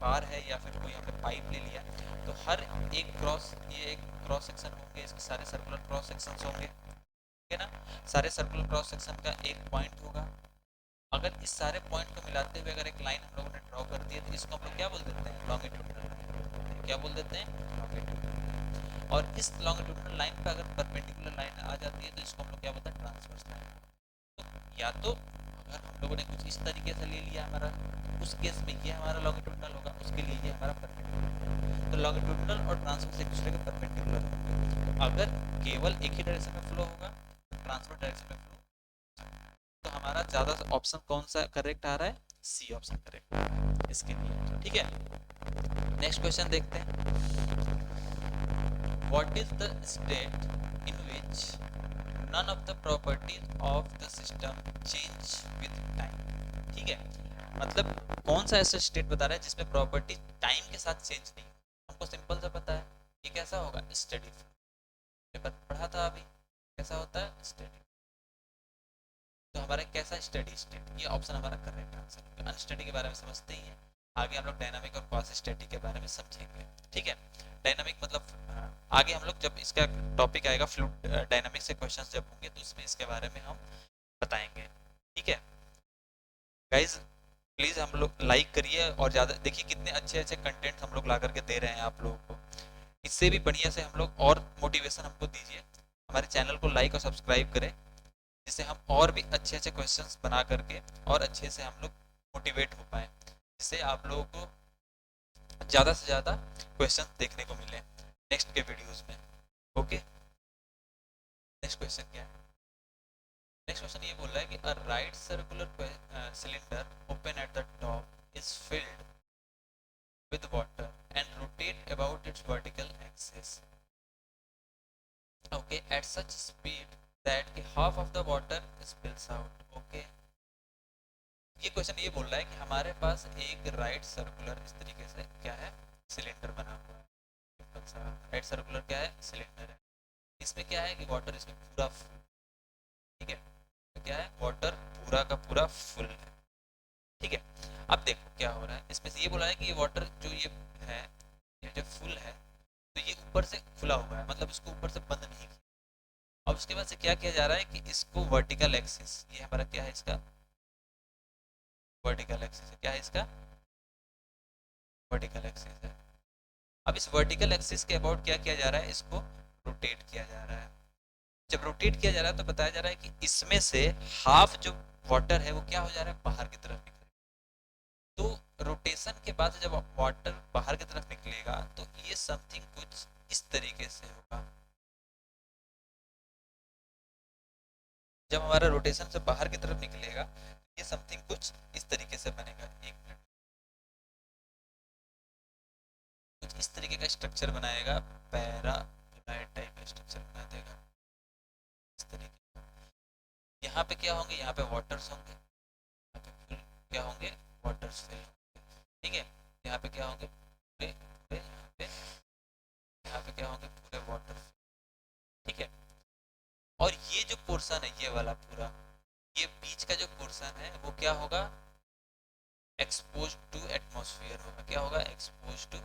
बार है या फिर कोई हमने पाइप ले लिया, तो हर एक क्रॉस, ये एक क्रॉस सेक्शन होंगे, इसके सारे सर्कुलर क्रॉस सेक्शंस होंगे, ठीक है ना। सारे सर्कुलर क्रॉस सेक्शन का एक पॉइंट होगा। अगर इस सारे पॉइंट को मिलाते हुए अगर एक लाइन हम लोगों ने ड्रॉ कर दी है, तो इसको हम लोग क्या बोल देते हैं, लॉन्गिट्यूडनल। क्या बोल देते हैं, लॉन्गिट्यूडनल। और इस लॉन्गिट्यूडनल लाइन पे अगर परपेंडिकुलर लाइन आ जाती है तो इसको हम लोग क्या बोलते हैं, ट्रांसवर्स लाइन। तो या तो अगर हम लोगों ने कुछ इस तरीके से ले लिया हमारा, उस केस में ये हमारा लॉन्गिट्यूडनल होगा, उसके लिए ये हमारा परपेंडिकुलर। तो लॉन्गिट्यूडनल और ट्रांसवर्स एक दूसरे के परपेंडिकुलर होंगे। अगर केवल एक ही डायरेक्शन में फ्लो होगा, ट्रांसवर्स डायरेक्शन में फ्लो, तो हमारा ज्यादा ऑप्शन कौन सा करेक्ट आ रहा है, सी ऑप्शन करेक्ट आ रहा है इसके लिए, ठीक है। नेक्स्ट क्वेश्चन देखते हैं। What is the state in which none of the properties of the system change with time, ठीक है। मतलब कौन सा ऐसा स्टेट बता रहा है जिसमें प्रॉपर्टी टाइम के साथ चेंज नहीं, हमको सिंपल सा पता है ये कैसा होगा, स्टेडी फ्लो। पेपर पढ़ा था अभी, कैसा होता है, स्टेडी। तो हमारा कैसा स्टडी स्टेट, ये ऑप्शन हमारा करेक्ट आंसर। अनस्टडी के बारे में समझते ही हैं, आगे हम लोग डायनामिक और क्वासी स्टैटिक के बारे में समझेंगे, ठीक है। डायनामिक मतलब आगे हम लोग जब इसका टॉपिक आएगा फ्लूइड डायनामिक्स से क्वेश्चंस जब होंगे तो उसमें इसके बारे में हम बताएंगे, ठीक है। गाइज प्लीज हम लोग लाइक करिए और ज़्यादा देखिए कितने अच्छे अच्छे कंटेंट हम लोग ला करके दे रहे हैं आप लोगों को। इससे भी बढ़िया से हम लोग और मोटिवेशन हमको दीजिए, हमारे चैनल को लाइक और सब्सक्राइब करें, जिससे हम और भी अच्छे अच्छे क्वेश्चंस बना करके और अच्छे से हम लोग मोटिवेट हो पाए, जिससे आप लोगों को ज़्यादा से ज़्यादा क्वेश्चन देखने को मिले नेक्स्ट के वीडियोस में। ओके, नेक्स्ट क्वेश्चन क्या है, नेक्स्ट क्वेश्चन ये बोल रहा है कि a right circular cylinder open at the top is filled with water and rotate about it's vertical axis, okay, at such speed that half of the water spills out, okay. ये question ये बोल रहा है कि हमारे पास एक right circular इस तरीके से क्या है, सिलेंडर बना हुआ है, सिंपल सा राइट सर्कुलर क्या है, सिलेंडर है। इसमें क्या है कि वाटर इसमें पूरा फुल, ठीक है। तो क्या है, वाटर पूरा का पूरा फुल है, ठीक है। अब देखो क्या हो रहा है, इसमें से ये बोला है कि ये वाटर जो ये है, ये जो फुल है, तो ये ऊपर से खुला हुआ है, मतलब इसको ऊपर से बंद नहीं किया। अब उसके बाद से क्या किया जा रहा है कि इसको वर्टिकल एक्सिस, ये हमारा क्या है, इसका वर्टिकल एक्सिस है, क्या है इसका वर्टिकल एक्सिस है। अब इस वर्टिकल एक्सिस के अबाउट क्या किया जा रहा है, इसको रोटेट किया जा रहा है। जब रोटेट किया जा रहा है तो बताया जा रहा है कि इसमें से हाफ जो वाटर है वो क्या हो जा रहा है, बाहर की तरफ निकल। तो रोटेशन के बाद जब वाटर बाहर की तरफ निकलेगा तो ये समथिंग कुछ इस तरीके से होगा। जब हमारा रोटेशन से बाहर की तरफ निकलेगा ये समथिंग कुछ इस तरीके से बनेगा। एक मिनट, कुछ इस तरीके का स्ट्रक्चर बनाएगा, पैराबोलॉइड टाइप का स्ट्रक्चर बना देगा इस तरीके का। यहाँ पे क्या होंगे, यहाँ पे वाटर्स होंगे, यहाँ पे फिल क्या होंगे, वाटर्स फिल होंगे, ठीक है। यहाँ पे क्या होंगे, पूरे पूरे यहाँ पे क्या होंगे, पूरे वाटर, ठीक है। और ये जो पोर्शन है ये वाला पूरा, ये बीच का जो पोर्शन है वो क्या होगा, एक्सपोज टू एटमॉस्फेयर होगा। क्या होगा, एक्सपोज टू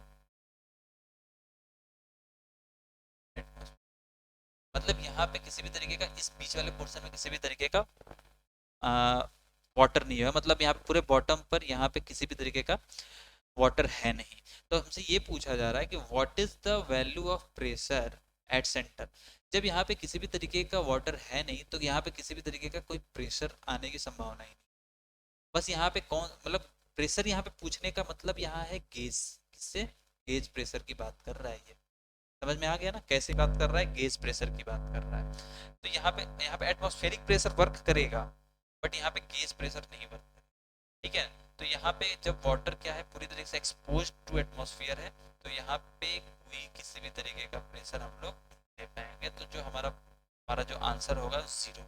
एटमॉस्फेयर। मतलब यहाँ पे किसी भी तरीके का, इस बीच वाले पोर्शन में किसी भी तरीके का वाटर नहीं है, मतलब यहाँ पे पूरे बॉटम पर यहाँ पे किसी भी तरीके का वाटर है नहीं। तो हमसे ये पूछा जा रहा है कि what is the value of pressure at centre. जब यहाँ पे किसी भी तरीके का वाटर है नहीं तो यहाँ पे किसी भी तरीके का कोई प्रेशर आने की संभावना ही नहीं। बस यहाँ पे कौन, मतलब प्रेशर यहाँ पे पूछने का मतलब यहाँ है गेज, किससे, गेज प्रेशर की बात कर रहा है ये। समझ में आ गया ना, कैसे बात कर रहा है, गेज प्रेशर की बात कर रहा है। तो यहाँ पे एटमॉस्फेरिक प्रेशर वर्क करेगा बट यहाँ पे गेज प्रेशर नहीं वर्क करेगा, ठीक है। तो यहाँ पे जब वाटर क्या है, पूरी तरीके से एक्सपोज टू एटमॉस्फेयर है, तो यहाँ पे कोई किसी भी तरीके का प्रेशर हम लोग ले पाएंगे। तो जो हमारा हमारा जो आंसर होगा 0।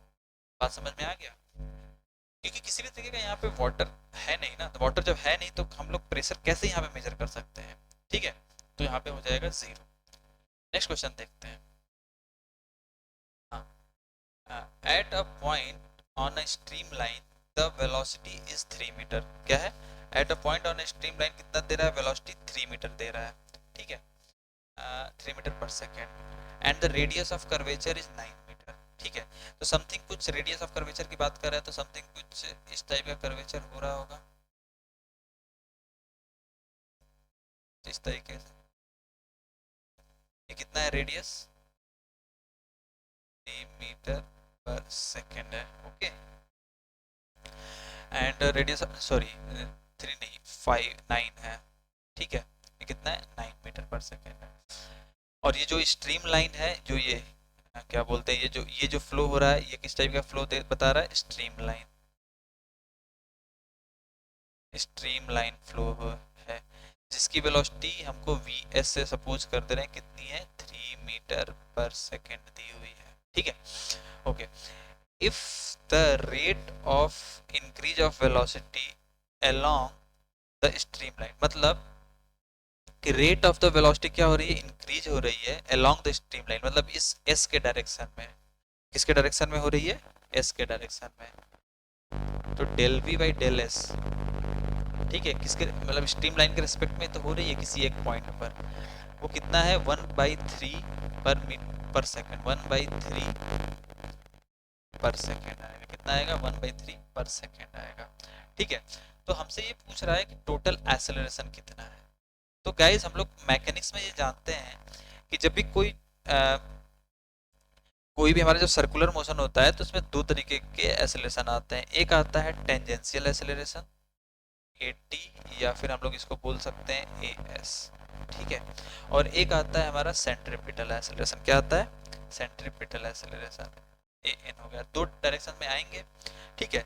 बात समझ में आ गया, क्योंकि किसी भी तरीके का यहाँ पे वाटर है नहीं ना, तो वाटर जब है नहीं तो हम लोग प्रेशर कैसे यहाँ पे मेजर कर सकते हैं, ठीक है। तो यहाँ पे हो जाएगा 0। नेक्स्ट क्वेश्चन देखते हैं। At a point on a stream line the velocity is 3 metre. क्या है, at a point on a stream line कितना दे रहा है, वेलोसिटी 3 मीटर दे रहा है, ठीक है, 3 metre per second, and the radius of curvature is 9 metre, ठीक है। तो समथिंग कुछ रेडियस ऑफ कर्वेचर की बात कर रहा है, तो समथिंग कुछ इस टाइप का कर्वेचर हो रहा होगा, इस तरीके से। ये कितना है रेडियस, 3 मीटर पर सेकेंड है, ओके। एंड रेडियस, सॉरी 3 नहीं 5 9 है, ठीक है। ये कितना है, 9 मीटर पर सेकेंड है। और ये जो स्ट्रीम लाइन है, जो ये क्या बोलते हैं, ये जो फ्लो हो रहा है, ये किस टाइप का फ्लो बता रहा है, stream line, stream line flow है, जिसकी वेलोसिटी हमको वी एस से सपोज कर दे रहे हैं कितनी है, 3 मीटर पर सेकेंड दी हुई है, ठीक है, okay. If the rate of increase of velocity along the stream line, मतलब कि रेट ऑफ द वेलोसिटी क्या हो रही है, इंक्रीज हो रही है अलोंग द स्ट्रीम लाइन, मतलब इस एस के डायरेक्शन में, किसके डायरेक्शन में हो रही है, एस के डायरेक्शन में। तो del v by del s, ठीक है, किसके मतलब स्ट्रीम लाइन के रिस्पेक्ट में तो हो रही है किसी एक पॉइंट पर, वो कितना है 1/3 पर सेकेंड, 1/3 पर सेकेंड आएगा, कितना आएगा 1/3 पर सेकेंड आएगा, ठीक है। तो हमसे ये पूछ रहा है कि टोटल एक्सेलरेशन कितना है। तो गाइज हम लोग मैकेनिक्स में ये जानते हैं कि जब भी कोई भी हमारा जो सर्कुलर मोशन होता है तो उसमें दो तरीके के एक्सेलरेशन आते हैं। एक आता है टेंजेंशियल एक्सेलरेशन AT, या फिर हम लोग इसको बोल सकते हैं AS, ठीक है। और एक आता है हमारा सेंट्रीपिटल एक्सेलरेशन। क्या आता है, सेंट्रीपिटल एक्सेलरेशन, AN हो गया। दो डायरेक्शन में आएंगे, ठीक है।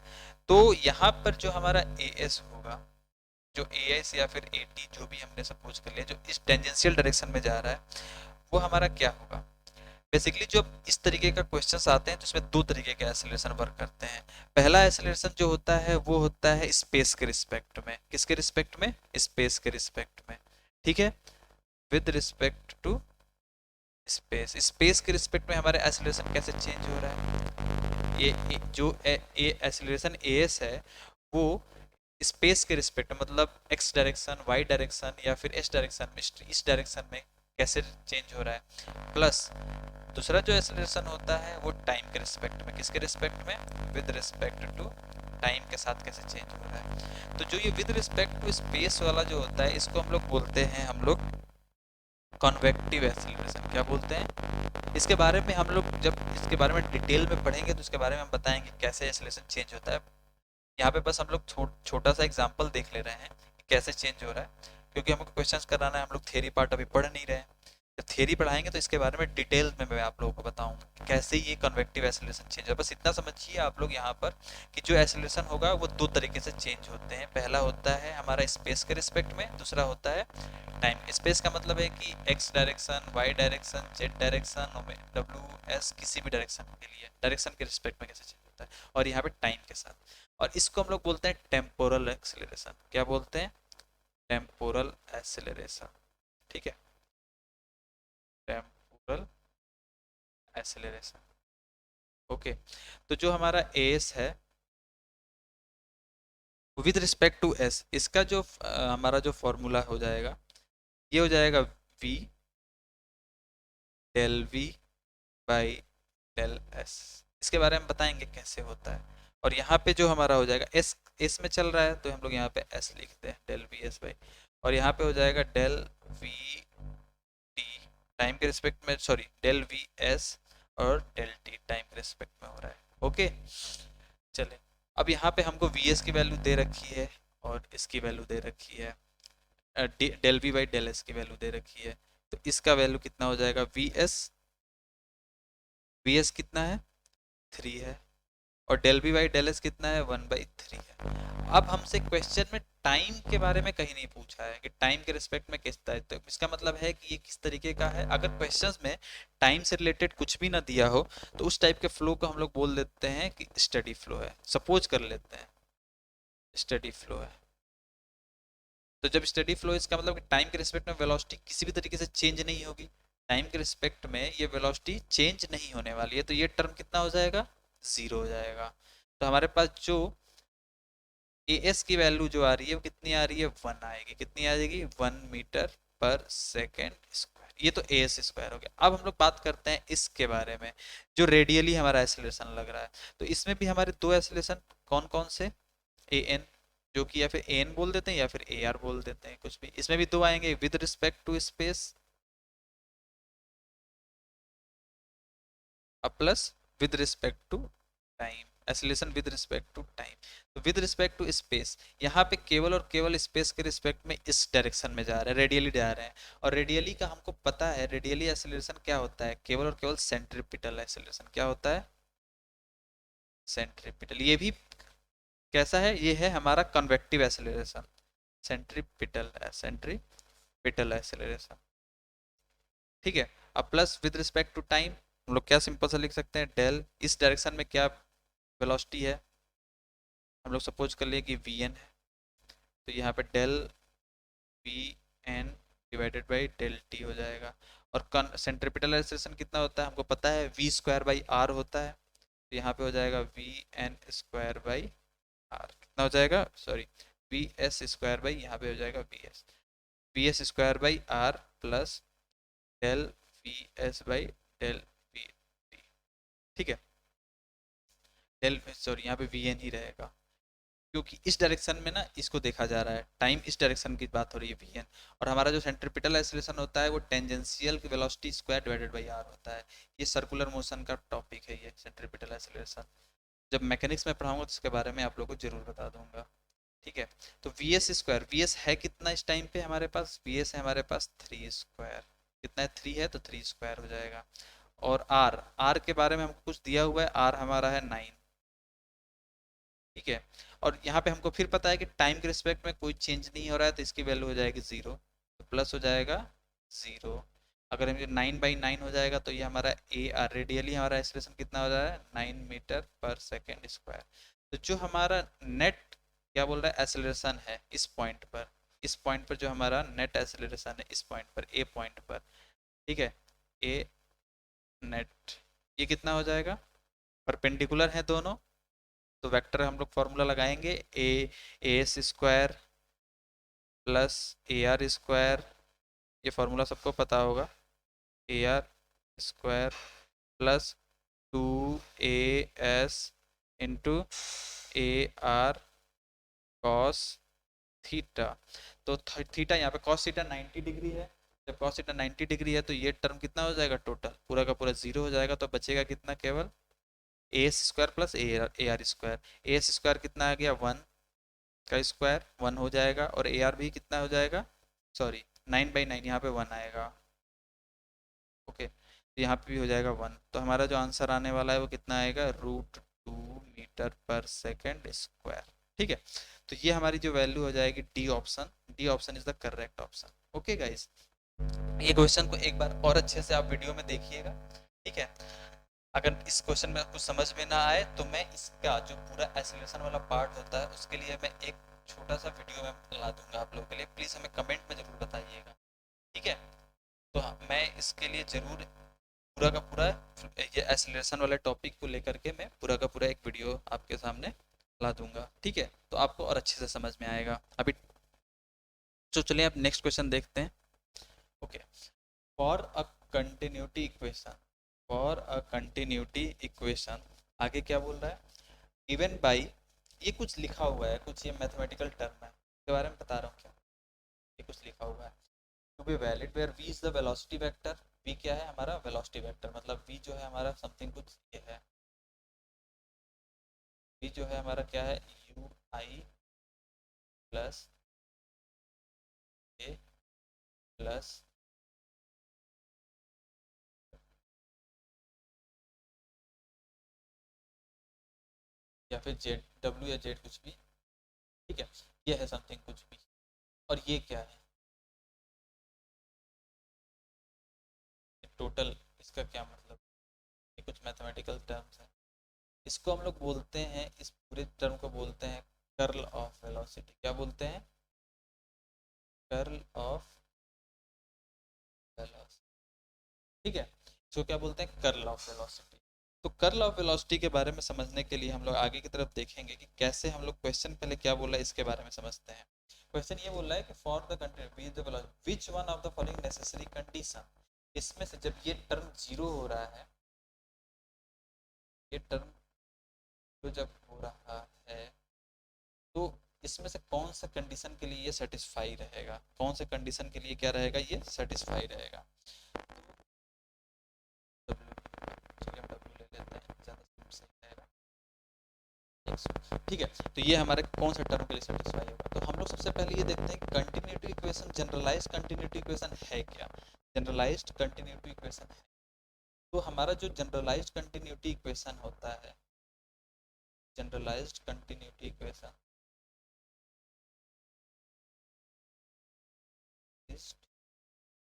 तो यहाँ पर जो हमारा AS होगा, जो AS या फिर AT जो भी हमने सपोज कर लिया, जो इस टेंजेंशियल डायरेक्शन में जा रहा है वो हमारा क्या होगा। बेसिकली जो इस तरीके का क्वेश्चंस आते हैं तो इसमें दो तरीके के एक्सेलरेशन वर्क करते हैं। पहला एक्सेलरेशन जो होता है वो होता है स्पेस के रिस्पेक्ट में, किसके रिस्पेक्ट में, स्पेस के रिस्पेक्ट में, ठीक है, with respect to space. Space के रिस्पेक्ट में हमारे एक्सेलरेशन कैसे चेंज हो रहा है, ये जो एक्सेलरेशन AS है वो स्पेस के रिस्पेक्ट में, मतलब एक्स डायरेक्शन, वाई डायरेक्शन या फिर एस डायरेक्शन में, इस डायरेक्शन में कैसे चेंज हो रहा है। प्लस दूसरा जो एक्सेलरेशन होता है वो टाइम के रिस्पेक्ट में, किसके रिस्पेक्ट में, विद रिस्पेक्ट टू टाइम के साथ कैसे चेंज हो रहा है। तो जो ये विद रिस्पेक्ट टू स्पेस वाला जो होता है इसको हम लोग बोलते हैं, हम लोग कॉन्वेक्टिव एक्सेलरेशन। क्या बोलते हैं, इसके बारे में हम लोग जब इसके बारे में डिटेल में पढ़ेंगे तो इसके बारे में हम बताएंगे कैसे एक्सेलरेशन चेंज होता है। यहाँ पे बस हम लोग छोटा सा एग्जांपल देख ले रहे हैं कि कैसे चेंज हो रहा है, क्योंकि हमको क्वेश्चंस कराना है, हम लोग थ्योरी पार्ट अभी पढ़ नहीं रहे हैं। जब थियरी पढ़ाएंगे तो इसके बारे में डिटेल में मैं आप लोगों को बताऊंगा कि कैसे ये कन्वेक्टिव एसिलेशन चेंज है। बस इतना समझिए आप लोग यहाँ पर कि जो एसिलेशन होगा वो दो तरीके से चेंज होते हैं। पहला होता है हमारा स्पेस के रिस्पेक्ट में, दूसरा होता है टाइम। स्पेस का मतलब है कि x direction, y direction, z direction, डब्ल्यू एस किसी भी डायरेक्शन के लिए डायरेक्शन के रिस्पेक्ट में कैसे चेंज होता है, और यहाँ पे टाइम के साथ। और इसको हम लोग बोलते हैं टेम्पोरल एक्सेलरेशन। क्या बोलते हैं? Temporal acceleration. ठीक है, टेम्पोरल एक्सेलरेशन। ओके, तो जो हमारा एस है विद रिस्पेक्ट टू एस, इसका जो हमारा जो फॉर्मूला हो जाएगा ये हो जाएगा v del v by del s. इसके बारे में बताएंगे कैसे होता है। और यहाँ पे जो हमारा हो जाएगा एस, एस में चल रहा है तो हम लोग यहाँ पे एस लिखते हैं, डेल वी एस बाई, और यहाँ पे हो जाएगा डेल वी टी टाइम के रिस्पेक्ट में, सॉरी डेल वी एस और डेल टी टाइम के रिस्पेक्ट में हो रहा है। ओके, चले। अब यहाँ पे हमको वी एस की वैल्यू दे रखी है और इसकी वैल्यू दे रखी है, del v by del s की वैल्यू दे रखी है। तो इसका वैल्यू कितना हो जाएगा? वी एस कितना है? 3 है, और del v by del s कितना है? 1/3 है। अब हमसे क्वेश्चन में टाइम के बारे में कहीं नहीं पूछा है कि टाइम के रिस्पेक्ट में किस तरह, तो इसका मतलब है कि ये किस तरीके का है। अगर क्वेश्चंस में टाइम से रिलेटेड कुछ भी ना दिया हो तो उस टाइप के फ्लो को हम लोग बोल देते हैं कि स्टडी फ्लो है। सपोज कर लेते हैं स्टडी फ्लो है। तो जब स्टडी फ्लो, इसका मतलब कि टाइम के रिस्पेक्ट में वेलोसिटी किसी भी तरीके से चेंज नहीं होगी। टाइम के रिस्पेक्ट में ये वेलोसिटी चेंज नहीं होने वाली है, तो ये टर्म कितना हो जाएगा? जीरो हो जाएगा। तो हमारे पास जो ए एस की वैल्यू जो आ रही है वो कितनी आ रही है? 1 आएगी। कितनी आ जाएगी? 1 मीटर पर सेकेंड स्क्वायर। ये तो ए एस स्क्वायर हो गया। अब हम लोग बात करते हैं इसके बारे में जो रेडियली हमारा एसिलेशन लग रहा है। तो इसमें भी हमारे दो एसिलेशन कौन कौन से? ए एन, जो कि या फिर ए एन बोल देते हैं या फिर ए आर बोल देते हैं, कुछ भी। इसमें भी दो आएंगे with respect to space plus with respect to time. Acceleration with respect to time. तो विद रिस्पेक्ट टू स्पेस, यहाँ पे केवल और केवल स्पेस के रिस्पेक्ट में इस डायरेक्शन में जा रहे हैं, रेडियली जा रहे हैं। और रेडियली का हमको पता है, रेडियली एसिलेशन क्या होता है? केवल और केवल सेंट्रीपिटल एसिलेशन। क्या होता है? सेंट्रीपिटल। ये भी कैसा है? ये है हमारा convective acceleration, centripetal, centripetal acceleration. ठीक है। अब plus with respect to time, हम लोग क्या सिंपल सा लिख सकते हैं? डेल, इस डायरेक्शन में क्या वेलोसिटी है? हम लोग सपोज कर लिए कि वी एन है, तो यहाँ पे del v n divided by del t हो जाएगा। और सेंट्रीपिटल एक्सेलरेशन कितना होता है? हमको पता है वी स्क्वायर बाई आर होता है। तो यहाँ पे हो जाएगा v n square by r. कितना हो जाएगा? Sorry, v s square by, यहाँ पे हो जाएगा v s square by r plus del v s by del v t. ठीक है, डेल, सॉरी यहाँ पे वी एन ही रहेगा, क्योंकि इस डायरेक्शन में ना इसको देखा जा रहा है, टाइम इस डायरेक्शन की बात हो रही है वी एन। और हमारा जो सेंट्रीपिटल एक्सेलरेशन होता है वो tangential velocity square divided by r होता है। ये सर्कुलर मोशन का टॉपिक है, ये सेंट्रीपिटल एक्सेलरेशन। जब मैकेनिक्स में पढ़ाऊंगा तो इसके बारे में आप लोगों को जरूर बता दूंगा। ठीक है। तो we s square, V S है कितना इस टाइम पे हमारे पास? वी एस है हमारे पास 3 स्क्वायर। कितना है? 3 है, तो 3 स्क्वायर हो जाएगा। और आर, आर के बारे में हमको कुछ दिया हुआ है, आर हमारा है 9। ठीक है। और यहाँ पे हमको फिर पता है कि टाइम के रिस्पेक्ट में कोई चेंज नहीं हो रहा है, तो इसकी वैल्यू हो जाएगी 0, तो प्लस हो जाएगा 0। अगर हम 9/9 हो जाएगा तो ये हमारा ए आर, रेडियली हमारा एक्सेलरेशन कितना हो जाएगा? 9 मीटर पर सेकेंड स्क्वायर। तो जो हमारा नेट क्या बोल रहा है एक्सेलरेशन है इस पॉइंट पर, इस पॉइंट पर जो हमारा नेट एक्सेलरेशन है इस पॉइंट पर, ए पॉइंट पर, ठीक है, ए नेट, ये कितना हो जाएगा? परपेंडिकुलर है दोनों, तो वेक्टर हम लोग फॉर्मूला लगाएंगे, A S square plus A R square. ये फॉर्मूला सबको पता होगा, A R square plus 2 AS into A R cos theta. तो थीटा यहाँ पे कॉस थीटा 90 डिग्री है। जब कॉस थीटा 90 डिग्री है तो ये टर्म कितना हो जाएगा? टोटल पूरा का पूरा 0 हो जाएगा। तो बचेगा कितना? केवल A S square plus A R square. A S square कितना आ गया? 1 का स्क्वायर 1 हो जाएगा, और ए आर भी कितना हो जाएगा? सॉरी, 9/9, यहाँ पे 1 आएगा। यहाँ पे भी हो जाएगा 1। तो हमारा जो आंसर आने वाला है वो कितना आएगा, √2 मीटर पर सेकेंड स्क्वायर। ठीक है, तो ये हमारी जो वैल्यू हो जाएगी D option. D option is the correct option. Okay guys, ये क्वेश्चन को एक बार और अच्छे से आप वीडियो में देखिएगा। ठीक है, अगर इस क्वेश्चन में कुछ समझ में ना आए तो मैं इसका जो पूरा एसोल्यूशन वाला पार्ट होता है उसके लिए मैं एक छोटा सा वीडियो में ला दूंगा आप लोगों के लिए। प्लीज़ हमें कमेंट में ज़रूर बताइएगा। ठीक है, तो हाँ, मैं इसके लिए ज़रूर पूरा का पूरा ये एसोल्यूशन वाले टॉपिक को लेकर के मैं पूरा का पूरा एक वीडियो आपके सामने ला दूंगा। ठीक है, तो आपको और अच्छे से समझ में आएगा अभी। तो चलिए अब नेक्स्ट क्वेश्चन देखते हैं। Okay, for a continuity equation, for a continuity equation, आगे क्या बोल रहा है, गिवन बाई, ये कुछ लिखा हुआ है, कुछ ये मैथमेटिकल टर्म है, इसके बारे में बता रहा हूँ क्या, ये कुछ लिखा हुआ है। To be valid where v is the velocity vector, v क्या है हमारा वेलोसिटी वेक्टर, मतलब वी जो है हमारा समथिंग कुछ ये है, वी जो है हमारा क्या है, you I plus A plus या फिर जेड, डब्ल्यू या जेड कुछ भी। ठीक है, ये है समथिंग कुछ भी, और ये क्या है टोटल, इसका क्या मतलब, ये कुछ मैथमेटिकल टर्म्स है। इसको हम लोग बोलते हैं, इस पूरे टर्म को बोलते हैं कर्ल ऑफ वेलोसिटी। क्या बोलते हैं, कर्ल ऑफ वेलोसिटी। ठीक है, इसको क्या बोलते हैं, कर्ल ऑफ वेलोसिटी। तो कर्ल ऑफ वेलोसिटी के बारे में समझने के लिए हम लोग आगे की तरफ देखेंगे कि कैसे हम लोग क्वेश्चन पहले क्या बोला है इसके बारे में समझते हैं। क्वेश्चन ये बोल रहा है कि for the continue which one of the following necessary condition, इसमें से जब ये टर्म जीरो हो रहा है, ये टर्म तो जब हो रहा है तो इसमें से कौन सा कंडीशन के लिए ये सेटिस्फाई रहेगा, कौन से कंडीशन के लिए क्या रहेगा, ये सेटिस्फाई रहेगा। चलिए हम डब्ल्यू ले लेते हैं, ज़्यादा सही रहेगा। ठीक है, तो ये हमारे कौन सा टर्म के लिए सेटिस्फाई होगा, तो हम लोग सबसे पहले ये देखते हैं continuity equation, generalised continuity equation है क्या। जनरलाइज्ड कंटिन्यूटी इक्वेशन है, तो हमारा जो जनरलाइज्ड कंटिन्यूटी इक्वेशन होता है, generalised continuity equation,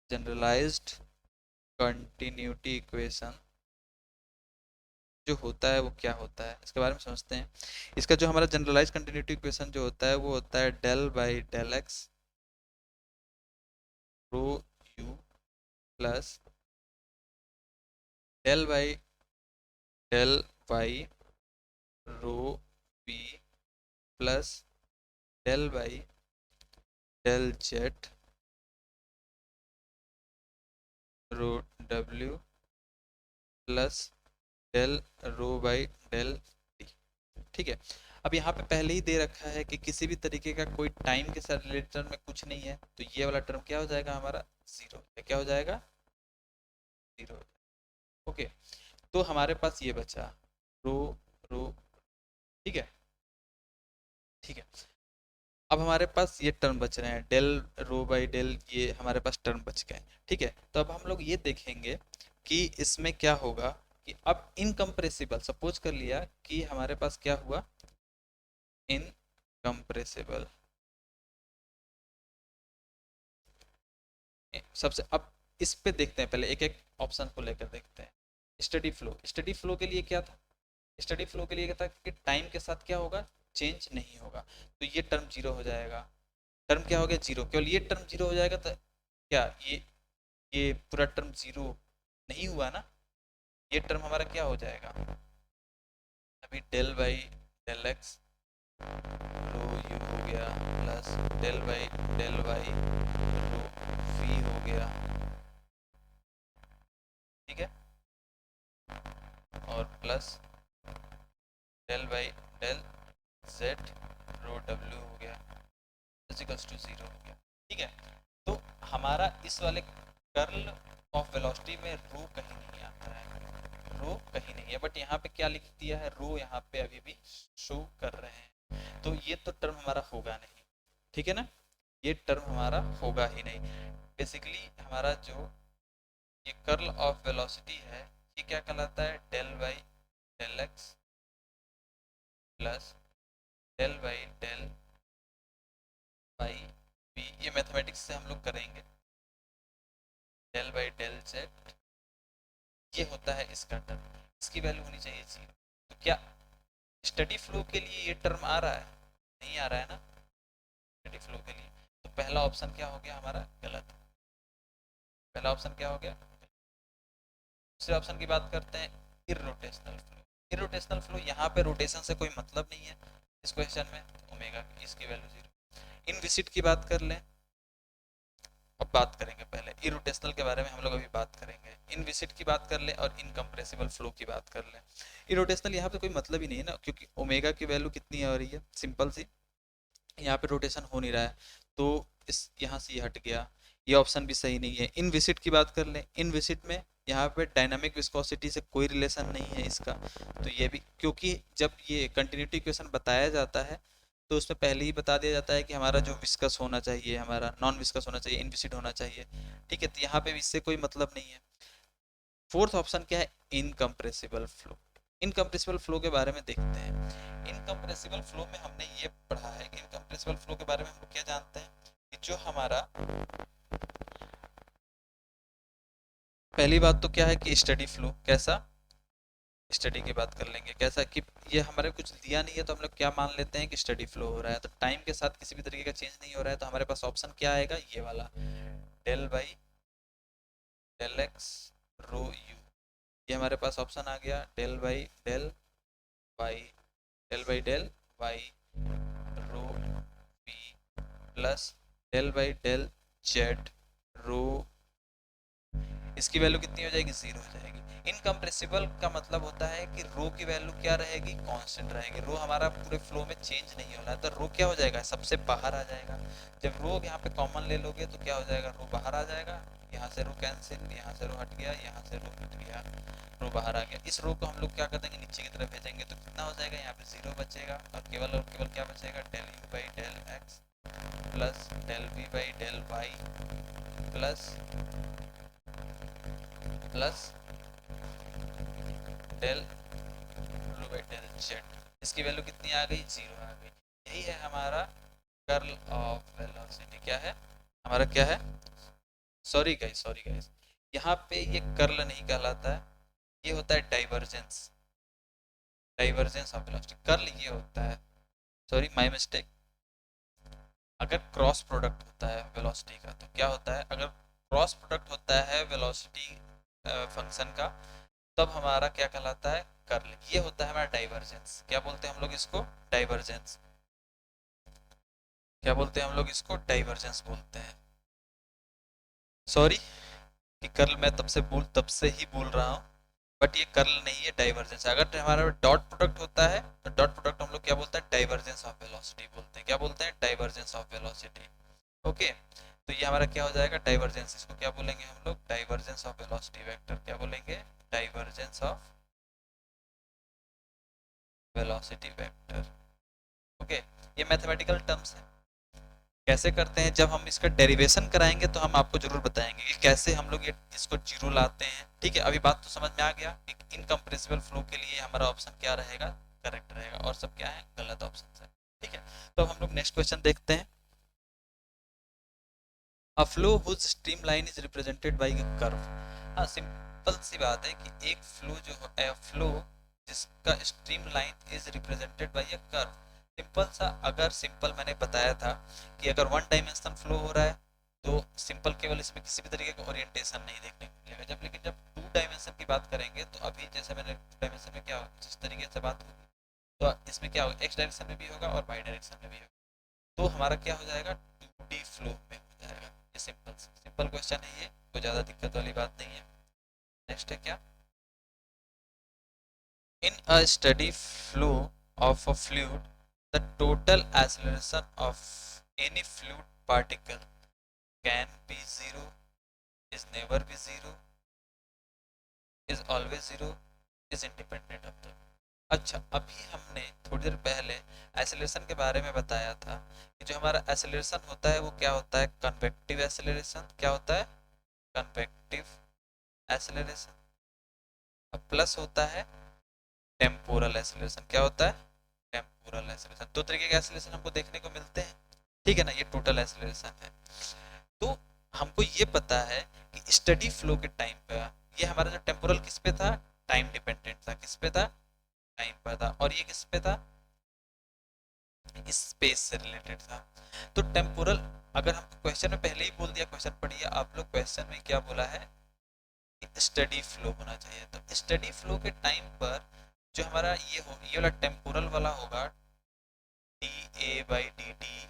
generalised continuity equation जो होता है वो क्या होता है इसके बारे में समझते हैं। इसका जो हमारा जनरलाइज कंटिन्यूटी इक्वेशन जो होता है वो होता है del by del x rho u plus del by del Y rho b plus del by del Z rho डब्ल्यू plus del rho by del t. ठीक है, अब यहाँ पे पहले ही दे रखा है कि किसी भी तरीके का कोई टाइम के साथ रिलेटेड में कुछ नहीं है, तो ये वाला टर्म क्या हो जाएगा हमारा जीरो, क्या हो जाएगा जीरो। ओके, तो हमारे पास ये बचा रो रो। ठीक है, ठीक है, अब हमारे पास ये टर्म बच रहे हैं डेल रो बाई डेल, ये हमारे पास टर्म बच गए। ठीक है, तो अब हम लोग ये देखेंगे कि इसमें क्या होगा कि अब इनकम्प्रेसिबल, सपोज कर लिया कि हमारे पास क्या हुआ, इनकम्प्रेसिबल। सबसे अब इस पे देखते हैं, पहले एक एक ऑप्शन को लेकर देखते हैं। स्टडी फ्लो, स्टडी फ्लो के लिए क्या था, स्टडी फ्लो के लिए क्या था कि टाइम के साथ क्या होगा, चेंज नहीं होगा, तो ये टर्म जीरो हो जाएगा। टर्म क्या हो गया जीरो, केवल ये टर्म जीरो हो जाएगा, तो क्या ये पूरा टर्म जीरो नहीं हुआ ना, ये टर्म हमारा क्या हो जाएगा, अभी del by del x rho u हो गया plus del by del Y rho v हो गया। ठीक है, और plus del by del Z rho डब्ल्यू हो गया इक्वल्स टू जीरो हो गया। ठीक है, तो हमारा इस वाले कर्ल ऑफ वेलोसिटी में रो कहीं नहीं आता है, रो कहीं नहीं है, बट यहाँ पे क्या लिख दिया है, रो यहाँ पे अभी भी शो कर रहे हैं, तो ये तो टर्म हमारा होगा नहीं। ठीक है ना, ये टर्म हमारा होगा ही नहीं। बेसिकली हमारा जो ये कर्ल ऑफ वेलोसिटी है, ये क्या कहलाता है, del by del x plus del by del by b. ये मैथमेटिक्स से हम लोग करेंगे, डेल बाई डेल जेड, ये होता है इसका टर्म, इसकी वैल्यू होनी चाहिए 0। तो क्या स्टडी फ्लो के लिए ये टर्म आ रहा है, नहीं आ रहा है ना स्टडी फ्लो के लिए, तो पहला ऑप्शन क्या हो गया हमारा, गलत। पहला ऑप्शन क्या हो गया। दूसरे ऑप्शन की बात करते हैं, इरोटेशनल फ्लो। इरोटेशनल फ्लो, यहाँ पे रोटेशन से कोई मतलब नहीं है इस क्वेश्चन में, तो ओमेगा की इसकी वैल्यू 0। इनविसिड की बात कर लें, अब बात करेंगे पहले इरोटेशनल के बारे में, हम लोग अभी बात करेंगे। इनविसिड की बात कर लें और इनकम्प्रेसिबल फ्लो की बात कर लें। इरोटेशनल यहाँ पे कोई मतलब ही नहीं है ना, क्योंकि ओमेगा की वैल्यू कितनी आ रही है, सिंपल सी, यहाँ पे रोटेशन हो नहीं रहा है, तो इस यहाँ से ये हट गया, ये ऑप्शन भी सही नहीं है। इनविसिड की बात कर लें, इनविसिड में यहाँ पे डायनामिक विस्कोसिटी से कोई रिलेशन नहीं है इसका, तो ये भी, क्योंकि जब ये कंटिन्यूटी इक्वेशन बताया जाता है तो उसमें पहले ही बता दिया जाता है कि हमारा जो विस्कस होना चाहिए, हमारा नॉन विस्कस होना चाहिए, इनविसिड होना चाहिए, ठीक है, तो यहाँ पे इससे कोई मतलब नहीं है। फोर्थ ऑप्शन क्या है, इनकम्प्रेसिबल फ्लो। इनकम्प्रेसिबल फ्लो के बारे में देखते हैं। इनकम्प्रेसिबल फ्लो में हमने ये पढ़ा है कि इनकम्प्रेसिबल फ्लो के बारे में हम लोग क्या जानते हैं कि जो हमारा, पहली बात तो क्या है कि स्टडी फ्लो, कैसा, स्टडी की बात कर लेंगे, कैसा कि ये हमारे कुछ दिया नहीं है तो हम लोग क्या मान लेते हैं कि स्टडी फ्लो हो रहा है, तो टाइम के साथ किसी भी तरीके का चेंज नहीं हो रहा है, तो हमारे पास ऑप्शन क्या आएगा, ये वाला, del by del x rho U, ये हमारे पास ऑप्शन आ गया, del by del Y, del by del Y rho V plus del by del Z rho, इसकी वैल्यू कितनी हो जाएगी, 0 हो जाएगी। इनकम्प्रेसिबल का मतलब होता है कि रो की वैल्यू क्या रहेगी, कांस्टेंट रहेगी, रो हमारा पूरे फ्लो में चेंज नहीं हो रहा है, तो रो क्या हो जाएगा, सबसे बाहर आ जाएगा। जब रो यहाँ पे कॉमन ले लोगे तो क्या हो जाएगा, रो बाहर आ जाएगा, यहाँ से रो कैंसिल, यहाँ से रो हट गया, यहाँ से रो हट गया, रो बाहर आ गया। इस रो को हम लोग क्या कर देंगे, नीचे की तरफ भेजेंगे, तो कितना हो जाएगा, यहाँ पे 0 बचेगा, और केवल क्या बचेगा, del u by del x plus del v by del y plus del blue by del z, इसकी वैल्यू कितनी आ गई, 0 आ गई। यही है हमारा कर्ल ऑफ वेलोसिटी, क्या है हमारा, क्या है, सॉरी गाइस, यहाँ पे ये कर्ल नहीं कहलाता है, ये होता है divergence, divergence of velocity. Curl ये होता है, सॉरी माय मिस्टेक, अगर क्रॉस प्रोडक्ट होता है वेलोसिटी का तो क्या होता है, अगर क्रॉस प्रोडक्ट होता है वेलोसिटी फंक्शन का, तब हमारा क्या कहलाता है, कर्ल। ये होता है हमारा डाइवर्जेंस, क्या बोलते हैं हम लोग इसको, डाइवर्जेंस, क्या बोलते हैं हम लोग इसको, डाइवर्जेंस बोलते हैं। सॉरी कि कर्ल मैं तब से ही बोल रहा हूँ, बट ये कर्ल नहीं है, डाइवर्जेंस। अगर हमारा डॉट प्रोडक्ट होता है तो डॉट प्रोडक्ट हम लोग क्या बोलते हैं, डाइवर्जेंस ऑफ वेलोसिटी बोलते हैं, क्या बोलते हैं, डाइवर्जेंस ऑफ वेलोसिटी। ओके, तो ये हमारा क्या हो जाएगा, डाइवर्जेंस, इसको क्या बोलेंगे हम लोग, डाइवर्जेंस ऑफ वेलोसिटी वेक्टर, क्या बोलेंगे, divergence of velocity vector. Okay, ये मैथमेटिकल टर्म्स है, कैसे करते हैं, जब हम इसका डेरिवेशन कराएंगे तो हम आपको जरूर बताएंगे कि कैसे हम लोग ये इसको जीरो लाते हैं, ठीक है। अभी बात तो समझ में आ गया कि इनकम्प्रेसिबल फ्लो के लिए हमारा ऑप्शन क्या रहेगा, करेक्ट रहेगा, और सब क्या है, गलत ऑप्शन है, ठीक है। तो हम लोग नेक्स्ट क्वेश्चन देखते हैं। A flow whose stream line is represented by a curve. हाँ, सिंपल सी बात है कि एक फ्लो जो है, फ्लो जिसका stream line is represented by a curve, simple सा, अगर सिंपल मैंने बताया था कि अगर वन डायमेंशन फ्लो हो रहा है तो सिंपल केवल इसमें किसी भी तरीके का ओरिएंटेशन नहीं देखने को मिलेगा, जब लेकिन जब टू डायमेंशन की बात करेंगे तो अभी जैसे मैंने टू डायमेंशन में क्या जिस तरीके से बात होगी, तो इसमें क्या होगा, एक्स डायरेक्शन में भी होगा और वाई डायरेक्शन में भी होगा, तो हमारा क्या हो जाएगा, 2D फ्लो में हो जाएगा। ये सिंपल क्वेश्चन है, ये कोई ज़्यादा दिक्कत वाली बात नहीं है। नेक्स्ट है क्या, in a steady flow of a fluid the total acceleration of any fluid particle can be zero, is never be zero, is always zero, is independent of the. अच्छा, अभी हमने थोड़ी देर पहले एसेलरेशन के बारे में बताया था कि जो हमारा एसेलरेशन होता है वो क्या होता है, कन्वेक्टिव एसेलरेशन, क्या होता है, कन्वेक्टिव एक्सेलरेशन। अब प्लस होता है टेम्पोरल एक्सेलरेशन। क्या होता है? Temporal acceleration. दो तरीके के एक्सेलरेशन हमको देखने को मिलते हैं, ठीक है ना। ये टोटल एक्सेलरेशन है। तो हमको ये पता है कि स्टडी फ्लो के टाइम पे ये हमारा जो टेम्पोरल किस पे था? टाइम डिपेंडेंट था। किस पे था? टाइम पर था। और ये किस पे था? स्पेस से रिलेटेड था। तो टेम्पोरल, अगर हम क्वेश्चन में पहले ही बोल दिया, क्वेश्चन पढ़िए आप लोग, क्वेश्चन में क्या बोला है? स्टडी फ्लो होना चाहिए। तो स्टडी फ्लो के टाइम पर जो हमारा ये वाला टेम्पोरल वाला होगा, d a by d t,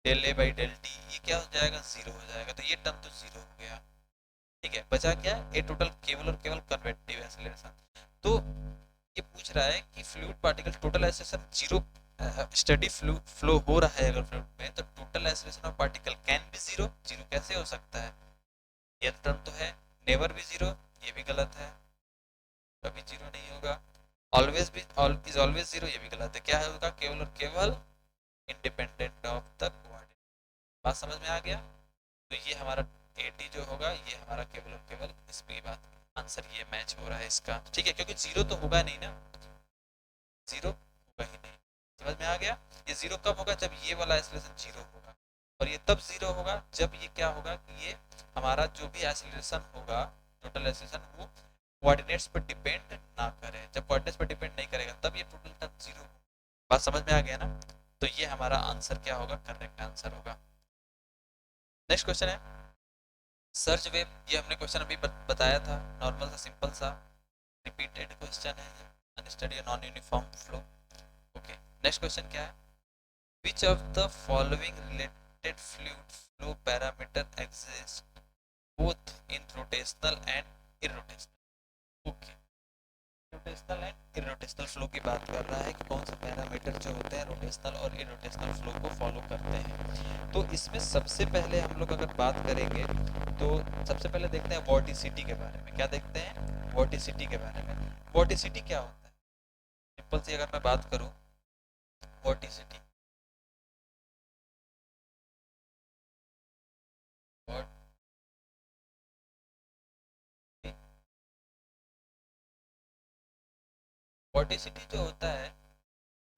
del a by del t, ये क्या हो जाएगा? जीरो हो जाएगा। तो ये टर्म तो जीरो हो गया, ठीक है। बचा क्या? ए टोटल केवल और केवल कन्वेक्टिव एक्सेलरेशन। तो ये पूछ रहा है कि fluid particle total acceleration zero, steady flow हो रहा है अगर फ्लूइड में, तो total acceleration of particle can be zero. Zero कैसे हो सकता है? ये टर्म तो है नेवर भी जीरो, ये भी गलत है, कभी जीरो नहीं होगा। ऑलवेज भी इज ऑलवेज जीरो, ये भी गलत है। क्या होगा? केवल और केवल इंडिपेंडेंट ऑफ द कोऑर्डिनेट। बात समझ में आ गया? तो ये हमारा एटी जो होगा, ये हमारा केवल और केवल इस पे बात, आंसर ये मैच हो रहा है इसका, ठीक है। क्योंकि जीरो तो होगा नहीं ना, जीरो होगा ही नहीं। समझ में आ गया? ये जीरो कब होगा? जब ये वाला एक्सेलरेशन जीरो होगा। और ये तब जीरो होगा जब ये क्या होगा कि ये हमारा जो भी एक्सेलरेशन होगा, टोटल एक्सेलरेशन, वो कोऑर्डिनेट्स पर डिपेंड ना करे। जब कोऑर्डिनेट्स पर डिपेंड नहीं करेगा तब ये टोटल टर्म जीरो होगा। बात समझ में आ गया ना? तो ये हमारा आंसर क्या होगा? करेक्ट आंसर होगा। नेक्स्ट क्वेश्चन है सर्च वेव। ये हमने क्वेश्चन अभी बताया था, नॉर्मल सा, सिंपल सा, रिपीटेड क्वेश्चन है ये। Unsteady non uniform flow. Okay, next question क्या है? Which of the following related fluid flow parameter exist both in rotational and irrotational? Okay, rotational and irrotational flow की बात कर रहा है कि कौन से पैरामीटर जो होते हैं रोटेशनल और इरोटेशनल फ्लो को फॉलो करते हैं। तो इसमें सबसे पहले हम लोग अगर बात करेंगे तो सबसे पहले देखते हैं वॉर्टिसिटी के बारे में। क्या देखते हैं? वॉर्टिसिटी के बारे में। वॉर्टिसिटी क्या होता है? सिंपल सी अगर मैं बात करूं, वॉर्टिसिटी, वॉर्टिसिटी जो होता है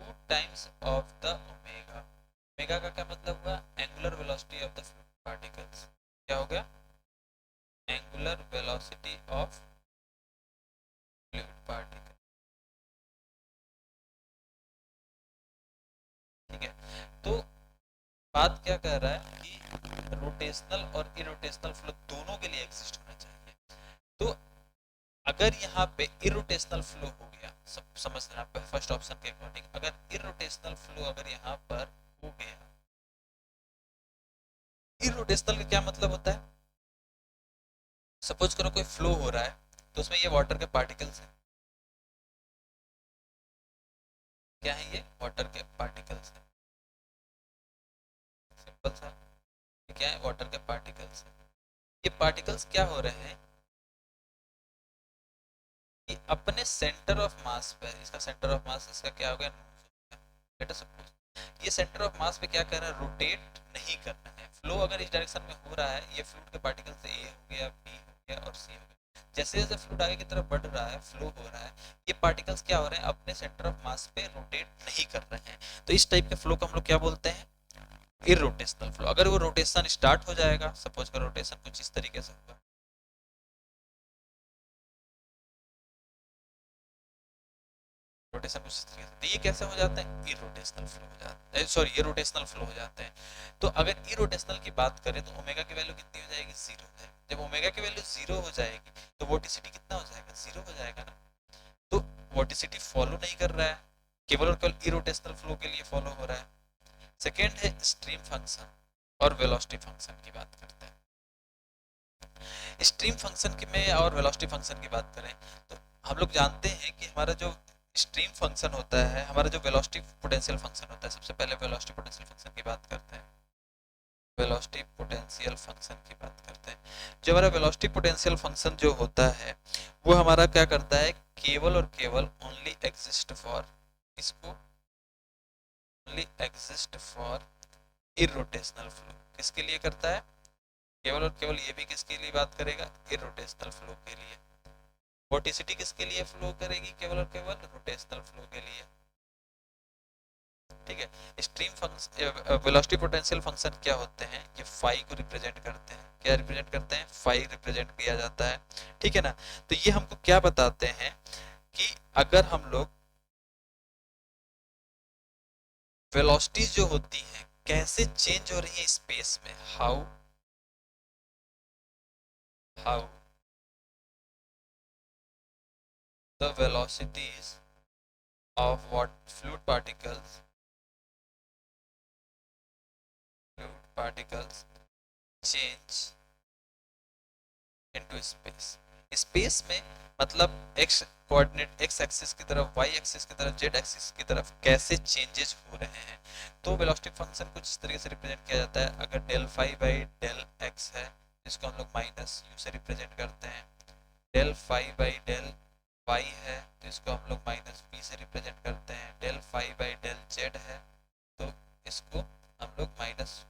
2 times of the omega. Omega का क्या मतलब हुआ? Angular velocity of the fluid particles. क्या हो गया? Angular velocity of fluid particle, ठीक है। तो बात क्या कर रहा है कि रोटेशनल और इरोटेशनल फ्लो दोनों के लिए एग्जिस्ट होना चाहिए। तो अगर यहाँ पे इरोटेशनल फ्लो हो गया, सब समझ लेना फर्स्ट ऑप्शन के अकॉर्डिंग, अगर इरोटेशनल फ्लो अगर यहाँ पर हो गया, इरोटेशनल का क्या मतलब होता है? सपोज करो कोई फ्लो हो रहा है तो उसमें ये वाटर के पार्टिकल्स हैं। क्या है? ये वाटर के पार्टिकल्स हैं, सिंपल सा। ये क्या है? वाटर के पार्टिकल्स हैं। ये पार्टिकल्स क्या हो रहे हैं कि अपने सेंटर ऑफ मास पे, इसका सेंटर ऑफ मास इसका क्या हो गया? लेट अस सपोज ये सेंटर ऑफ मास पे क्या कर रहा है? रोटेट नहीं करना है। फ्लो अगर इस डायरेक्शन में हो रहा है, ये फ्लूइड के पार्टिकल से ए हो गया, बी हो गया और सी हो गया। जैसे जैसे फ्लूइड आगे की तरफ बढ़ रहा है, फ्लो हो रहा है, ये पार्टिकल्स क्या हो रहे हैं? अपने सेंटर ऑफ मास पे रोटेट नहीं कर रहे हैं। तो इस टाइप के फ्लो को हम लोग क्या बोलते हैं? Irrotational flow. अगर वो रोटेशन स्टार्ट हो जाएगा, सपोज का रोटेशन कुछ इस तरीके से होगा, रोटेशन कुछ इस तरीके से, तो ये कैसे हो जाता है? इरोटेशनल फ्लो हो जाता है, सॉरी, ये रोटेशनल फ्लो हो जाते हैं। तो अगर इरोटेशनल की बात करें तो ओमेगा की वैल्यू कितनी हो जाएगी? जीरो हो जाएगी। जब ओमेगा की वैल्यू जीरो हो जाएगी तो वोटिसिटी कितना हो जाएगा? जीरो हो जाएगा ना। तो वोटिसिटी फॉलो नहीं कर रहा है, केवल और केवल इरोटेशनल फ्लो के लिए फॉलो हो रहा है। सेकेंड है स्ट्रीम फंक्शन और वेलोसिटी फंक्शन की बात करते हैं। स्ट्रीम फंक्शन की में और वेलोसिटी फंक्शन की बात करें तो हम लोग जानते हैं कि हमारा जो स्ट्रीम फंक्शन होता है, हमारा जो वेलोसिटी पोटेंशियल फंक्शन होता है, सबसे पहले वेलोसिटी पोटेंशियल फंक्शन की बात करते हैं। वेलोसिटी पोटेंशियल फंक्शन की बात करते हैं। जो हमारा वेलोसिटी पोटेंशियल फंक्शन जो होता है वो हमारा क्या करता है? केवल और केवल ओनली एग्जिस्ट फॉर, इसको only exist for irrotational flow. किसके लिए करता है? केवल और केवल ये भी किसके लिए बात करेगा, इरोटेशनल फ्लो के लिए। वोर्टिसिटी किसके लिए फ्लो करेगी, केवल और केवल रोटेशनल फ्लो के लिए। ठीक है। Stream function, velocity potential function क्या होते हैं, ये फाई को रिप्रेजेंट करते हैं। क्या रिप्रेजेंट करते हैं, फाई रिप्रेजेंट किया जाता है। ठीक है ना। तो ये हमको क्या बताते हैं कि अगर हम लोग वेलोसिटीज जो होती हैं कैसे चेंज हो रही है स्पेस में, how how the velocities of what fluid particles change into space. Space में मतलब एक्स कोऑर्डिनेट, एक्स एक्सिस की तरफ, वाई एक्सिस की तरफ, जेड एक्सिस की तरफ कैसे चेंजेस हो रहे हैं। तो वेलोसिटी फंक्शन कुछ इस तरीके से रिप्रेजेंट किया जाता है। अगर del phi by del x है, जिसको हम लोग माइनस यू से रिप्रेजेंट करते हैं। Del phi by del y है, तो इसको हम लोग माइनस बी से रिप्रेजेंट करते हैं। Del phi by del z है, तो इसको हम लोग माइनस।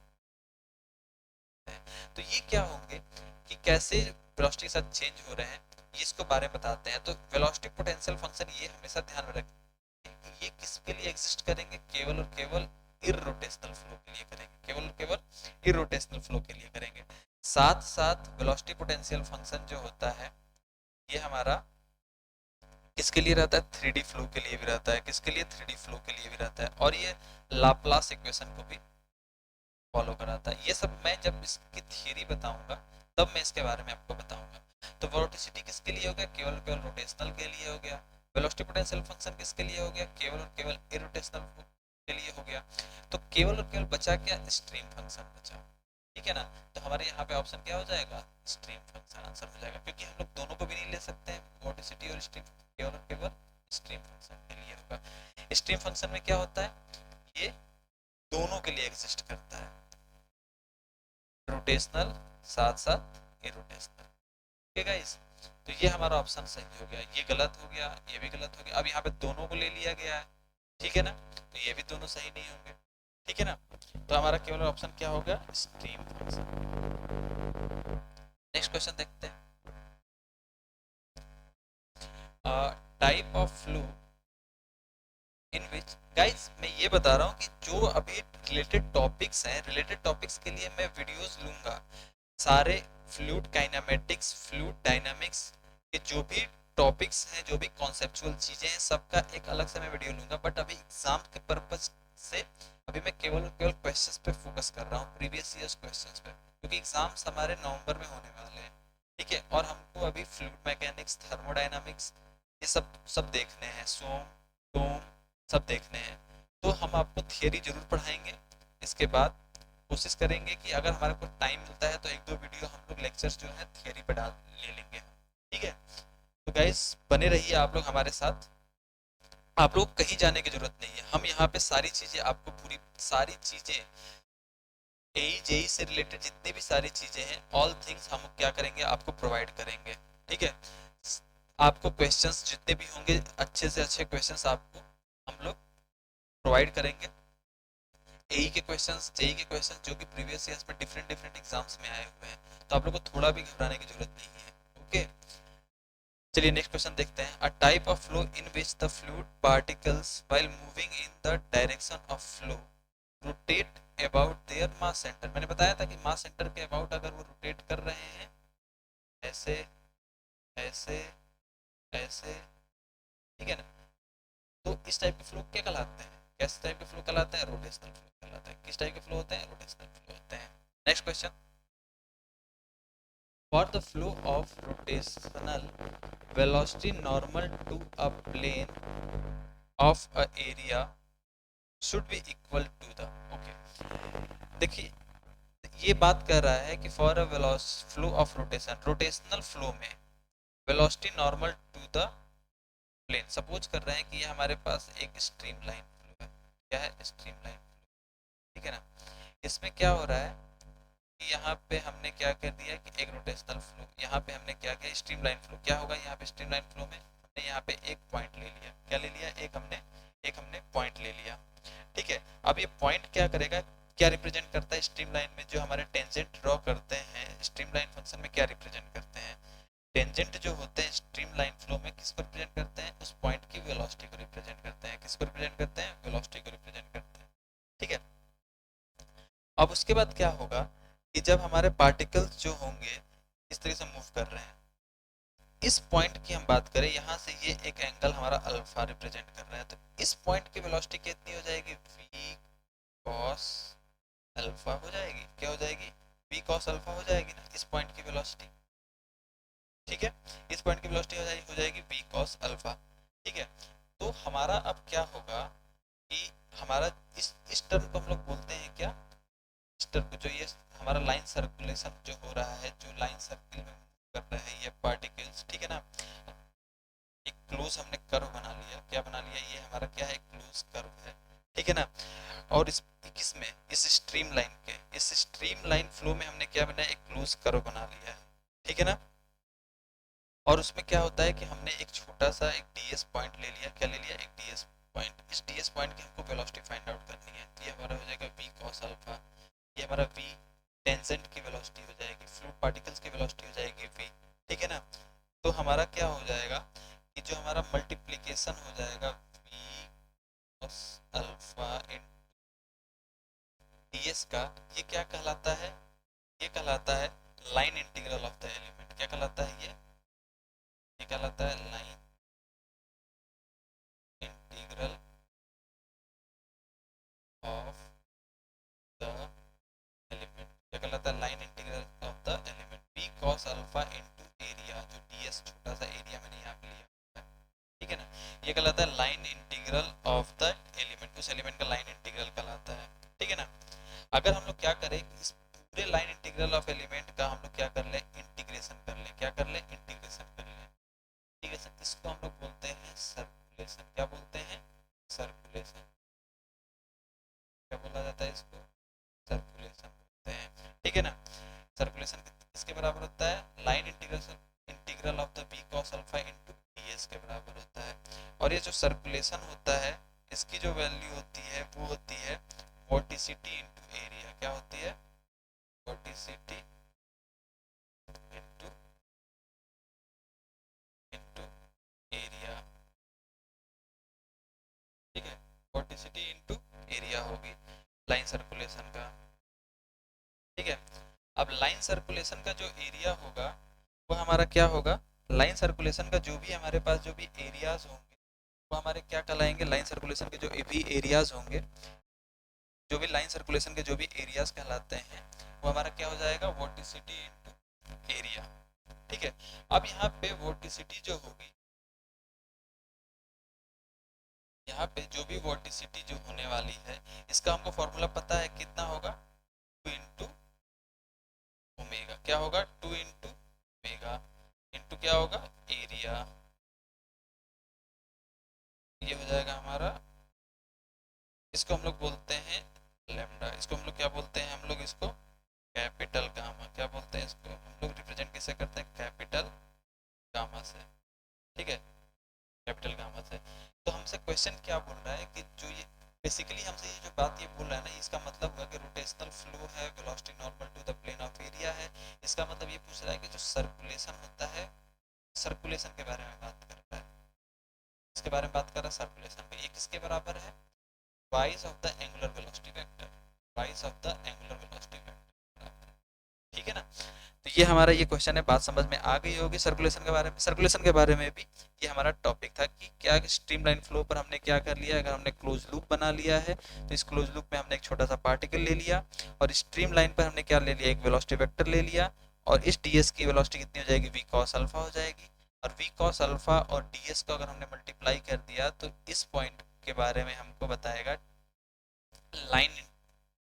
तो ये क्या होंगे कि कैसे वेलोसिटी के साथ चेंज हो रहे हैं, ये इसको बारे में बताते हैं। तो वेलोसिटी पोटेंशियल फंक्शन ये हमेशा ध्यान में रखें कि ये किसके लिए एग्जिस्ट करेंगे, केवल और केवल इररोटेशनल फ्लो के लिए करेंगे, केवल और केवल इररोटेशनल फ्लो के लिए करेंगे। साथ साथ वेलोसिटी पोटेंशियल फंक्शन जो होता है ये हमारा किसके लिए रहता है, 3D फ्लो के लिए भी रहता है। किसके लिए, 3D फ्लो के लिए भी रहता है। और ये लाप्लास इक्वेशन को भी फॉलो कराता है। ये सब मैं जब इसकी थियरी बताऊंगा तब मैं इसके बारे में आपको बताऊंगा। तो वेलोसिटी किसके लिए हो गया, केवल और केवल रोटेशनल के लिए हो गया। वेलोसिटी पोटेंशियल फंक्शन किसके लिए हो गया, केवल और केवल इरोटेशनल के लिए हो गया। तो केवल और केवल बचा क्या, स्ट्रीम फंक्शन बचा। ठीक है ना। तो हमारे यहाँ पे ऑप्शन क्या हो जाएगा, स्ट्रीम फंक्शन आंसर हो जाएगा, क्योंकि हम लोग दोनों को भी नहीं ले सकते हैं, वोर्टिसिटी और स्ट्रीम। केवल और केवल स्ट्रीम फंक्शन के लिए होगा। स्ट्रीम फंक्शन में क्या होता है, ये दोनों के लिए एग्जिस्ट करता है, रोटेशनल साथ साथ इरोटेशनल। ठीक है गाइस। तो ये हमारा ऑप्शन सही हो गया, ये गलत हो गया, ये भी गलत हो गया। अब यहाँ पे दोनों को ले लिया गया है, ठीक है ना। तो ये भी दोनों सही नहीं होंगे, ठीक है ना। तो हमारा केवल ऑप्शन क्या होगा, स्ट्रीम फंक्शन। नेक्स्ट क्वेश्चन देखते हैं। Type of flu in which, guys मैं ये बता रहा हूँ कि जो अभी रिलेटेड टॉपिक्स हैं, रिलेटेड टॉपिक्स के लिए मैं वीडियोस लूंगा। सारे फ्लूइड काइनेमेटिक्स, फ्लूइड डायनामिक्स के जो भी टॉपिक्स हैं, जो भी कॉन्सेप्चुअल चीजें हैं, सबका एक अलग से मैं वीडियो लूंगा। बट अभी एग्जाम के पर्पज से अभी मैं केवल और केवल क्वेश्चंस पे फोकस कर रहा हूँ, प्रीवियस ईयर्स क्वेश्चंस पे, क्योंकि एग्जाम्स हमारे नवंबर में होने वाले हैं। ठीक है। और हमको अभी फ्लूइड मैकेनिक्स, थर्मोडायनामिक्स, ये सब सब देखने हैं, सोम टोम सब देखने हैं। तो हम आपको थियरी जरूर पढ़ाएंगे। इसके बाद कोशिश करेंगे कि अगर हमारे को टाइम मिलता है तो एक दो वीडियो हम लोग लेक्चर्स जो है थियरी पे डाल ले लेंगे। ठीक है। तो गाइस बने रहिए आप लोग हमारे साथ। आप लोग कहीं जाने की जरूरत नहीं है, हम यहाँ पे सारी चीजें आपको, पूरी सारी चीजें, एई जेई से रिलेटेड जितनी भी सारी चीजें हैं, ऑल थिंग्स हम क्या करेंगे, आपको प्रोवाइड करेंगे। ठीक है। आपको क्वेश्चंस जितने भी होंगे, अच्छे से अच्छे क्वेश्चंस आपको हम लोग प्रोवाइड करेंगे। एई के क्वेश्चंस, जेई के क्वेश्चंस जो कि प्रीवियस ईयर्स में डिफरेंट डिफरेंट एग्जाम्स में आए हुए हैं, तो आप लोग को थोड़ा भी घबराने की जरूरत नहीं है। ओके। चलिए नेक्स्ट क्वेश्चन देखते हैं। A type of flow in which the fluid particles while moving in the direction of flow rotate about their mass centre. मैंने बताया था कि मास सेंटर के अबाउट अगर वो रोटेट कर रहे हैं, ऐसे ऐसे ऐसे, ठीक है ना, तो इस टाइप के फ्लो क्या कहलाते हैं, किस टाइप के फ्लो कहलाते हैं, रोटेशनल फ्लो कहलाते हैं। किस टाइप के फ्लो होते हैं, रोटेशनल फ्लो होते हैं। Next question. For the flow of rotational velocity normal to a plane of a area should be equal to the, okay, देखिए ये बात कर रहा है कि for a flow of rotation, rotational flow में velocity normal to the plane, suppose कर रहे हैं कि ये हमारे पास एक स्ट्रीम लाइन फ्लो है। क्या है, स्ट्रीम लाइन फ्लो। ठीक है ना। इसमें क्या हो रहा है कि यहाँ पे हमने क्या कर दिया कि एक रोटेशनल फ्लो, यहाँ पे हमने क्या किया, स्ट्रीम लाइन फ्लो। क्या होगा यहाँ पे स्ट्रीम लाइन फ्लो में, हमने यहाँ पे एक पॉइंट ले लिया। क्या ले लिया, एक हमने पॉइंट ले लिया। ठीक है। अब ये पॉइंट क्या करेगा, क्या रिप्रेजेंट करता है स्ट्रीमलाइन में, जो हमारे टेंजेंट ड्रॉ करते हैं स्ट्रीमलाइन फंक्शन में क्या रिप्रेजेंट करते हैं, टेंजेंट जो होते हैं स्ट्रीमलाइन फ्लो में किसको रिप्रेजेंट करते हैं, उस पॉइंट की वेलोसिटी को रिप्रेजेंट करते हैं, किसको रिप्रेजेंट करते हैं, वेलोसिटी को रिप्रेजेंट करते हैं, ठीक है। अब उसके बाद क्या होगा कि जब हमारे पार्टिकल्स जो होंगे इस तरह से मूव कर रहे हैं, इस पॉइंट की हम बात करें, यहाँ से ये एक एंगल हमारा अल्फा रिप्रेजेंट कर रहा है, तो इस पॉइंट की वेलोसिटी कितनी हो जाएगी, v cos अल्फा हो जाएगी, क्या हो जाएगी, v cos अल्फा हो जाएगी ना इस पॉइंट की वेलोसिटी, ठीक है। इस पॉइंट की वेलोसिटी हो जाएगी v cos अल्फा, ठीक है। तो हमारा अब क्या होगा कि हमारा इस टर्म को हम लोग बोलते हैं क्या, इस टर्म को, जो ये हमारा लाइन सर्कुलेशन जो हो रहा है, जो लाइन सर्किल में कर रहा है ये पार्टिकल्स, ठीक है ना, एक क्लोज हमने कर्व बना लिया, क्या बना लिया, ये हमारा क्या है, क्लोज कर्व है, ठीक है ना। और इस किसमें, इस स्ट्रीम लाइन के, इस स्ट्रीम लाइन फ्लो में हमने क्या बनाया, एक क्लोज कर्व बना लिया है, ठीक है ना। और उसमें क्या होता है कि हमने एक छोटा सा एक ds पॉइंट ले लिया, क्या ले लिया, एक ds पॉइंट, इस ds पॉइंट की हमको वेलोसिटी फाइंड आउट करनी है, तो ये हमारा हो जाएगा v cos अल्फा, ये हमारा v टेंजेंट की वेलोसिटी हो जाएगी, फ्लूइड पार्टिकल्स की वेलोसिटी हो जाएगी v, ठीक है ना। तो हमारा क्या हो जाएगा कि जो हमारा मल्टीप्लिकेशन हो जाएगा v cos अल्फा इन ds का, ये क्या कहलाता है, ये कहलाता है line integral of the element, क्या कहलाता है ये कहलाता है line integral of the element, क्या कहलाता है, line integral of the element, v cos alpha into area, जो ds छोटा सा एरिया मैंने यहाँ पे लिया है, ठीक है ना, ये कहलाता है line integral of the element, उस एलिमेंट का लाइन इंटीग्रल कहलाता है, ठीक है ना। अगर हम लोग क्या करें, इस पूरे लाइन इंटीग्रल ऑफ एलिमेंट का हम लोग क्या कर ले, इंटीग्रेशन कर ले, क्या कर ले, इंटीग्रेशन कर ले, इंटीग्रेशन, इसको हम लोग बोलते हैं सर्कुलेशन, क्या बोलते हैं, सर्कुलेशन, क्या बोला जाता है इसको, सर्कुलेशन बोलते हैं, ठीक है ना। सर्कुलेशन किसके बराबर होता है, line integration integral of the v cos alpha into ds के बराबर होता है। और ये जो सर्कुलेशन होता है इसकी जो वैल्यू होती है वो होती है वोर्टिसिटी इनटू एरिया, क्या होती है, वोर्टिसिटी इनटू इनटू एरिया, ठीक है, वोर्टिसिटी इनटू एरिया होगी लाइन सर्कुलेशन का, ठीक है। अब लाइन सर्कुलेशन का जो एरिया होगा वो हमारा क्या होगा, लाइन सर्कुलेशन का जो भी हमारे पास जो भी एरियाज होंगे वो हमारे क्या कहलाएंगे, लाइन सर्कुलेशन के जो भी एरियाज होंगे, जो भी लाइन सर्कुलेशन के जो भी एरियाज कहलाते हैं वो हमारा क्या हो जाएगा, वोर्टिसिटी इनटू एरिया, ठीक है। अब यहाँ पे वोर्टिसिटी जो होगी, यहाँ पे जो भी वोर्टिसिटी जो होने वाली है इसका हमको फॉर्मूला पता है, कितना होगा, 2 इंटू ओमेगा, क्या होगा, 2 इंटू ओमेगा इंटू क्या होगा, एरिया, ये हो जाएगा हमारा, इसको हम लोग बोलते हैं लेमडा, इसको हम लोग क्या बोलते हैं, हम लोग इसको कैपिटल गामा, क्या बोलते हैं इसको, हम लोग रिप्रेजेंट किसे करते हैं, कैपिटल गामा से, ठीक है, कैपिटल गामा से। तो हमसे क्वेश्चन क्या बोल रहा है कि जो ये बेसिकली हमसे ये जो बात ये बोल रहा है ना, इसका मतलब हुआ कि रोटेशनल फ्लो है, velocity normal to the plane of area है, इसका मतलब ये पूछ रहा है कि जो सर्कुलेशन होता है, सर्कुलेशन के बारे में बात कर रहा है, इसके बारे में बात कर रहा है सर्कुलेशन में, ये किसके बराबर है, twice of the angular velocity vector, twice of the angular velocity vector, ठीक है ना। तो ये हमारा ये क्वेश्चन है, बात समझ में आ गई होगी सर्कुलेशन के बारे में। सर्कुलेशन के बारे में भी ये हमारा टॉपिक था कि क्या स्ट्रीमलाइन फ्लो पर हमने क्या कर लिया, अगर हमने क्लोज लूप बना लिया है तो इस क्लोज लूप में हमने एक छोटा सा पार्टिकल ले लिया और स्ट्रीमलाइन पर हमने क्या ले लिया, एक वेलोसिटी वेक्टर ले लिया, और इस ds की वेलोसिटी कितनी हो जाएगी, v cos अल्फा हो जाएगी, और v cos अल्फा और ds को अगर हमने मल्टीप्लाई कर दिया तो इस पॉइंट के बारे में हमको बताएगा लाइन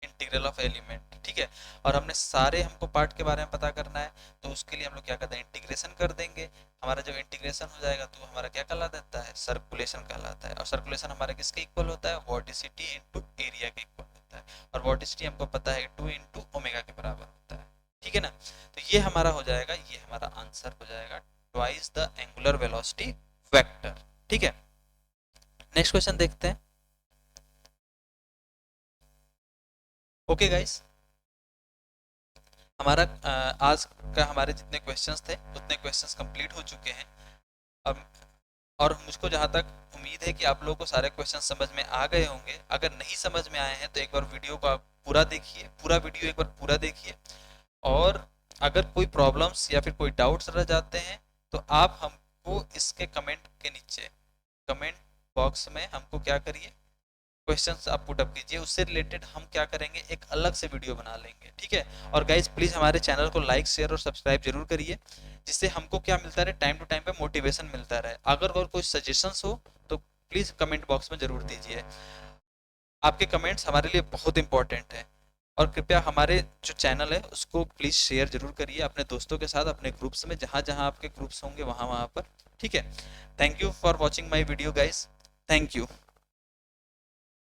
इंटीग्रल ऑफ एलिमेंट, ठीक है। और हमने सारे हमको पार्ट के बारे में पता करना है तो उसके लिए हम लोग क्या करते हैं, इंटीग्रेशन कर देंगे, हमारा जब इंटीग्रेशन हो जाएगा तो हमारा क्या कहला देता है, सर्कुलेशन कहलाता है, और सर्कुलेशन हमारे किसके इक्वल होता है, वोर्टिसिटी इनटू एरिया के इक्वल होता है, और वोर्टिसिटी हमको पता है 2 इंटू ओमेगा के बराबर होता है, ठीक है ना। तो ये हमारा हो जाएगा, ये हमारा आंसर हो जाएगा twice the angular velocity vector, ठीक है। नेक्स्ट क्वेश्चन देखते हैं। ओके गाइस, हमारा आज का हमारे जितने क्वेश्चंस थे उतने क्वेश्चंस कंप्लीट हो चुके हैं अब। और मुझको जहाँ तक उम्मीद है कि आप लोगों को सारे क्वेश्चन समझ में आ गए होंगे। अगर नहीं समझ में आए हैं तो एक बार वीडियो को आप पूरा देखिए, पूरा वीडियो एक बार पूरा देखिए। और अगर कोई प्रॉब्लम्स या फिर कोई डाउट्स रह जाते हैं तो आप हमको इसके कमेंट के नीचे कमेंट बॉक्स में हमको क्या करिए, क्वेश्चंस आप पुट अप कीजिए। उससे रिलेटेड हम क्या करेंगे, एक अलग से वीडियो बना लेंगे, ठीक है। और गाइज प्लीज़ हमारे चैनल को लाइक शेयर और सब्सक्राइब जरूर करिए, जिससे हमको क्या मिलता रहे, टाइम टू टाइम पे मोटिवेशन मिलता रहे। अगर और कोई सजेशंस हो तो प्लीज़ कमेंट बॉक्स में जरूर दीजिए। आपके कमेंट्स हमारे लिए बहुत इंपॉर्टेंट है। और कृपया हमारे जो चैनल है उसको प्लीज़ शेयर जरूर करिए अपने दोस्तों के साथ, अपने ग्रुप्स में, जहाँ जहाँ आपके ग्रुप्स होंगे वहाँ वहाँ पर, ठीक है। Thank you for watching my video guys, thank you.